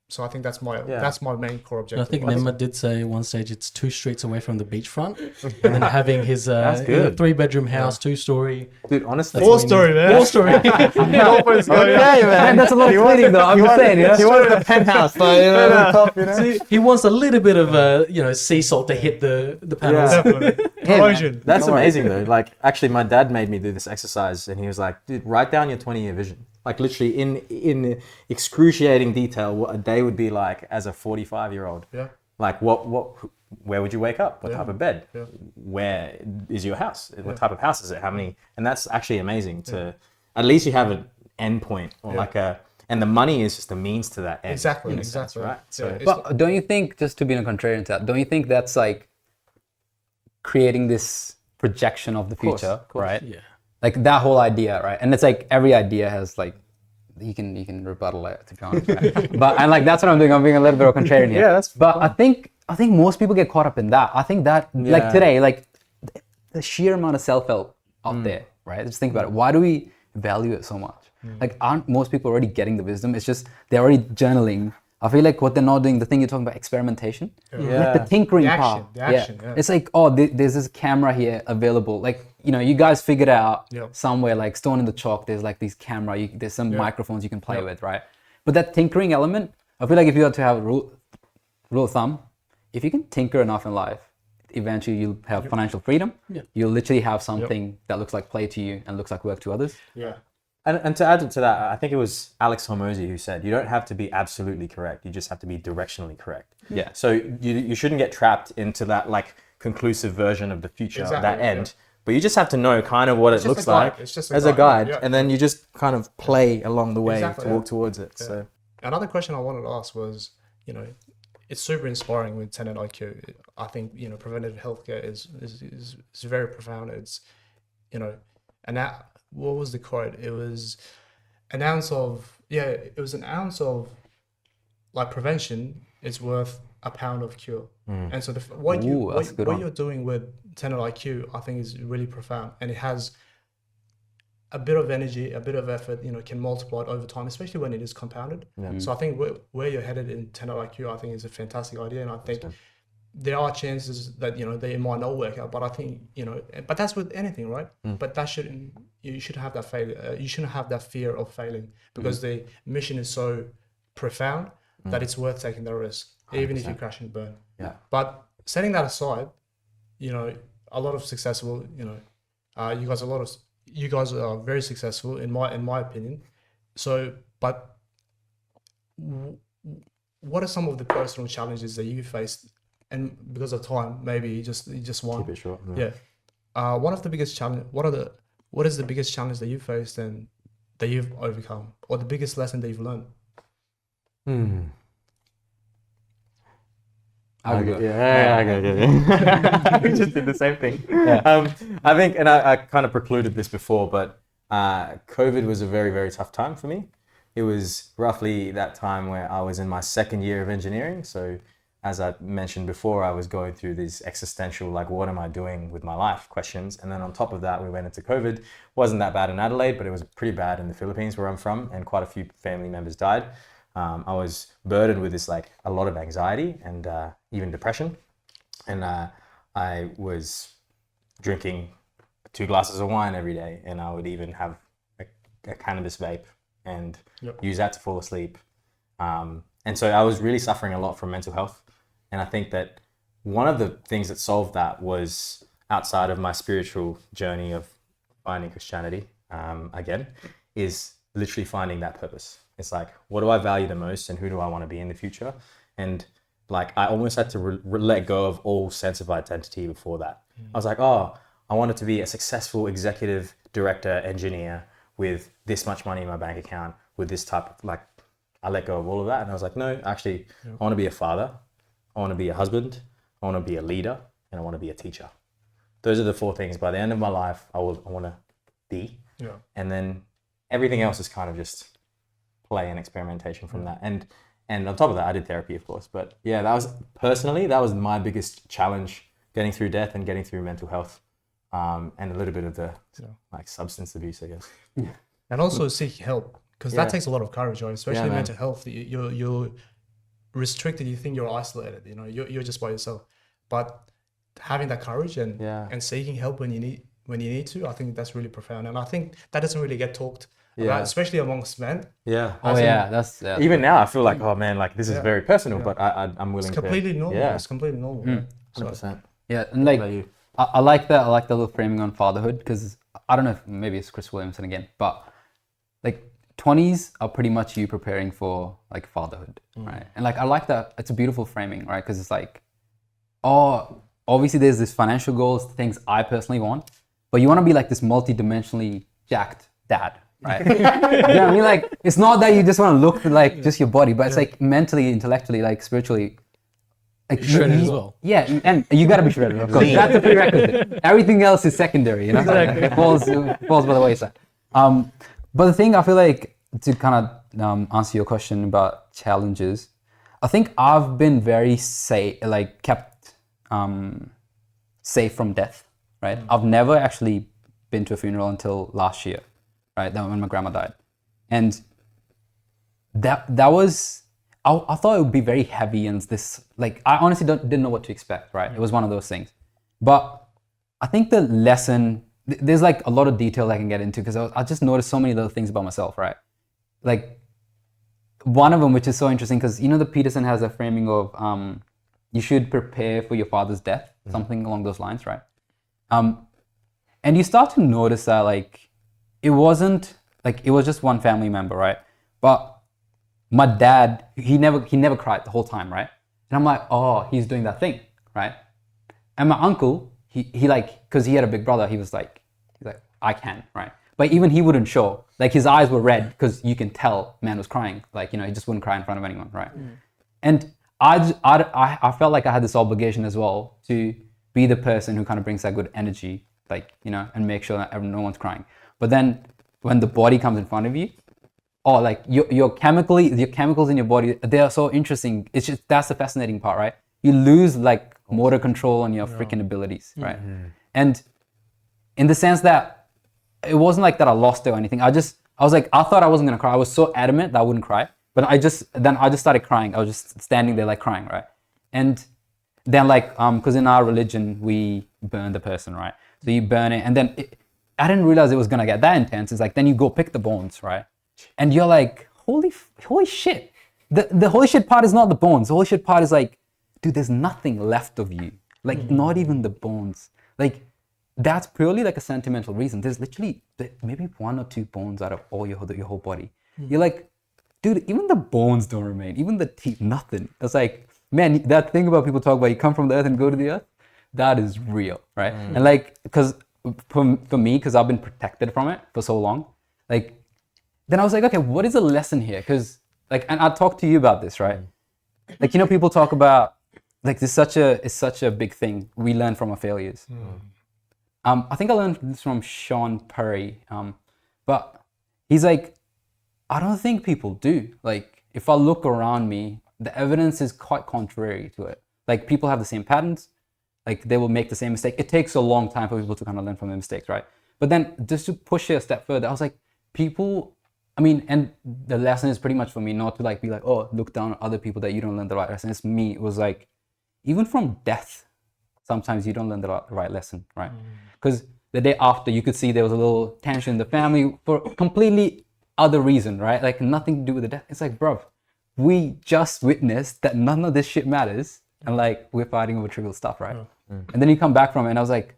So I think that's my Yeah. main core And objective. I think I just- Nema did say at one stage it's 2 streets away from the beachfront, and then having his That's good. 3-bedroom house, 2-story. Dude, honestly, Four story, man. 4-story. Okay, man. That's a lot of fleeting though. I'm just saying, He wanted the penthouse, though, the top, See, he wants a little bit of sea salt to hit the panels. Yeah. Definitely. Corrosion. That's amazing though. Like, actually, my dad made me do this exercise, and he was like, "Dude, write down your 20-year vision. Like, literally in excruciating detail, what a day would be like as a 45-year-old. Yeah. Like, where would you wake up? What type of bed? Yeah. Where is your house? What type of house is it? How many? And that's actually amazing to, at least you have an end point or and the money is just a means to that end. Exactly. in a sense, Exactly. right? So, It's But don't you think, just to be in a contrarian to that, don't you think that's like creating this projection of the course, future, of course. right? Yeah. Like that whole idea, right? And it's like every idea has like you can rebuttal it, to be honest. Right? But and like that's what I'm doing. I'm being a little bit of a contrarian here. Yeah, that's But fine. I think most people get caught up in that. I think that like today, like the sheer amount of self-help out there, right? Just think about it. Why do we value it so much? Like, aren't most people already getting the wisdom? It's just they're already journaling. I feel like what they're not doing, the thing you're talking about, experimentation, like the tinkering The action, part. the action, yeah. It's like, oh, there's this camera here available. Like, you know, you guys figured out Yeah. somewhere, like Stone in the Chalk, there's like these camera, there's some microphones you can play with, right? But that tinkering element, I feel like if you had to have a rule of thumb, if you can tinker enough in life, eventually you'll have financial freedom. Yeah. You'll literally have something that looks like play to you and looks like work to others. Yeah. And to add to that, I think it was Alex Hormozy who said, you don't have to be absolutely correct. You just have to be directionally correct. Yeah. So you shouldn't get trapped into that like conclusive version of the future, Exactly, that yeah. end. But you just have to know kind of what it just looks a guide. like It's just a as a guide, guide. yeah. And then you just kind of play along the way Exactly, to yeah. walk towards it. Yeah. So Another question I wanted to ask was, you know, it's super inspiring with TenetIQ. I think, you know, preventative healthcare is very profound. It's, you know, and that, what was the quote? It was an ounce of like prevention is worth a pound of cure. And so what that's a good one. you're doing with TenetIQ, I think is really profound, and it has a bit of energy, a bit of effort, you know, can multiply it over time, especially when it is compounded. So I think where you're headed in TenetIQ, I think is a fantastic idea, and I think there are chances that, you know, they might not work out, but I think, you know, but that's with anything, right? But that you shouldn't have that failure. You shouldn't have that fear of failing, because the mission is so profound that it's worth taking the risk, even if you crash and burn. Yeah. But setting that aside, you know, a lot of successful, you know, you guys are very successful in my opinion. So, but what are some of the personal challenges that you faced? And because of time, maybe just one. keep it short. Yeah. One of the biggest challenge. What is the biggest challenge that you faced and that you've overcome, or the biggest lesson that you've learned? I'll go. Yeah. We just did the same thing. I think, and I kind of precluded this before, but COVID was a very, very tough time for me. It was roughly that time where I was in my second year of engineering. So as I mentioned before, I was going through these existential, like, what am I doing with my life questions. And then on top of that, we went into COVID. Wasn't that bad in Adelaide, but it was pretty bad in the Philippines where I'm from, and quite a few family members died. I was burdened with this, like, a lot of anxiety and even depression. And I was drinking 2 glasses of wine every day, and I would even have a cannabis vape and use that to fall asleep. And so I was really suffering a lot from mental health. And I think that one of the things that solved that was, outside of my spiritual journey of finding Christianity, again, is literally finding that purpose. It's like, what do I value the most, and who do I want to be in the future? And like, I almost had to let go of all sense of identity before that. I was like, oh, I wanted to be a successful executive director engineer with this much money in my bank account, with this type of, like, I let go of all of that. And I was like, no, actually, I want to be a father. I want to be a husband. I want to be a leader, and I want to be a teacher. Those are the 4 things by the end of my life I want to be. Yeah. And then everything else is kind of just play and experimentation from that. And on top of that, I did therapy, of course. But yeah, that was my biggest challenge, getting through death and getting through mental health, and a little bit of the like substance abuse, I guess. And also seek help, because that Yeah. takes a lot of courage, right? Especially Yeah, man. mental health. restricted, you think you're isolated, you know, you're just by yourself. But having that courage and seeking help when you need to, I think that's really profound. And I think that doesn't really get talked about, especially amongst men. Yeah. That's Even now, I feel like, oh man, like this is very personal, but I'm willing It's completely to. normal. Yeah. It's completely normal. 100%. Yeah, and like What about you? I like that. I like the little framing on fatherhood because I don't know if maybe it's Chris Williamson again, but like 20s are pretty much you preparing for like fatherhood, right? And like I like that. It's a beautiful framing, right? Because it's like, oh, obviously there's this financial goals, things I personally want, but you want to be like this multi-dimensionally jacked dad, right? You know what I mean? Like it's not that you just want to look like just your body, but it's like mentally, intellectually, like spiritually. Like Shredded as well. Yeah, and you gotta be shredded, of course. That's a prerequisite. Everything else is secondary, you know? Exactly. It falls by the wayside. But the thing I feel like, to kind of answer your question about challenges, I think I've been very safe, like kept safe from death, right? I've never actually been to a funeral until last year, right? That when my grandma died. And that was... I thought it would be very heavy and this, like, I honestly didn't know what to expect, right? It was one of those things. But I think the lesson, there's like a lot of detail I can get into because I just noticed so many little things about myself, right? Like, one of them, which is so interesting, because, you know, the Peterson has a framing of you should prepare for your father's death, something along those lines, right? And you start to notice that, like, it was just one family member, right? But my dad, he never cried the whole time, right? And I'm like, oh, he's doing that thing, right? And my uncle, he like, because he had a big brother, he's like, I can, right? But even he wouldn't show. Like his eyes were red because you can tell man was crying. Like, you know, he just wouldn't cry in front of anyone, right? And I felt like I had this obligation as well to be the person who kind of brings that good energy, like, you know, and make sure that no one's crying. But then when the body comes in front of you, oh, like your chemicals in your body, they are so interesting. It's just, that's the fascinating part, right? You lose like motor control on your freaking abilities, right? And in the sense that it wasn't like that I lost it or anything. I was like, I thought I wasn't gonna cry. I was so adamant that I wouldn't cry, but I just started crying. I was just standing there like crying, right? And then like, because in our religion, we burn the person, right? So you burn it, and then I didn't realize it was gonna get that intense. It's like, then you go pick the bones, right? And you're like, holy shit. The holy shit part is not the bones. The holy shit part is like, dude, there's nothing left of you. Like, not even the bones. Like, that's purely like a sentimental reason. There's literally maybe 1 or 2 bones out of all your whole body. You're like, dude, even the bones don't remain. Even the teeth, nothing. It's like, man, that thing about people talk about you come from the earth and go to the earth, that is real, right? And like, because for me, because I've been protected from it for so long, like, then I was like, okay, what is the lesson here? Because like, and I talked to you about this, right? Like, you know, people talk about like it's such a big thing we learn from our failures. I think I learned this from Sean Perry, but he's like, I don't think people do. Like, if I look around me, the evidence is quite contrary to it. Like, people have the same patterns, like they will make the same mistake. It takes a long time for people to kind of learn from their mistakes, right? But then just to push it a step further, I was like, and the lesson is pretty much for me not to like be like, oh, look down on other people that you don't learn the right lesson. It's me. It was like, even from death, sometimes you don't learn the right lesson, right? Because the day after, you could see there was a little tension in the family for a completely other reason, right? Like nothing to do with the death. It's like, bro, we just witnessed that none of this shit matters, and like we're fighting over trivial stuff, right? And then you come back from it, and I was like,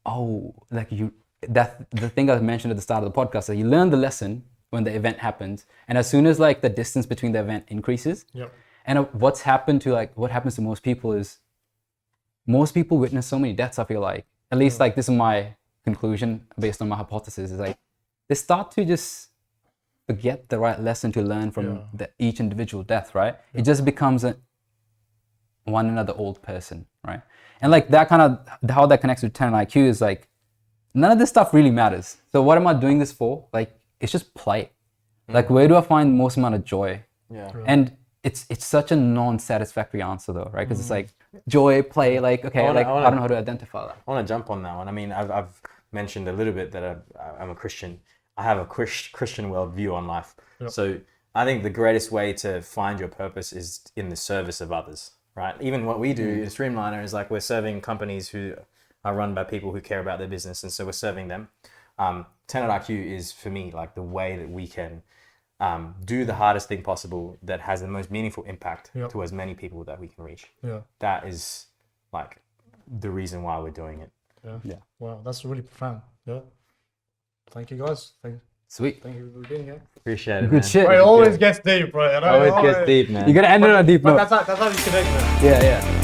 oh, like that the thing I mentioned at the start of the podcast, that you learn the lesson when the event happens, and as soon as like the distance between the event increases, and what happens to most people is most people witness so many deaths. I feel like, at least like this is my conclusion based on my hypothesis, is like they start to just forget the right lesson to learn from each individual death, right? It just becomes one another old person, right? And like that kind of how that connects with TenetIQ is like, none of this stuff really matters. So what am I doing this for? Like, it's just play. Like, where do I find most amount of joy? And it's such a non-satisfactory answer though, right? Because it's like joy, play, like, okay, I don't know how to identify that. I want to jump on that one. I mean, I've mentioned a little bit that I'm a Christian. I have a Christian worldview on life. So I think the greatest way to find your purpose is in the service of others, right? Even what we do in StreamLnr is like we're serving companies who are run by people who care about their business, and so we're serving them. TenetIQ is for me like the way that we can do the hardest thing possible that has the most meaningful impact to as many people that we can reach. Yeah. That is like the reason why we're doing it. Yeah. Wow, that's really profound. Yeah. Thank you guys. Sweet. Thank you for being here. Appreciate it, Good man. shit. Bro, it always gets deep, bro. You know? Always gets deep, man. You gotta end it on a deep But note. that's how you connect, man. Yeah.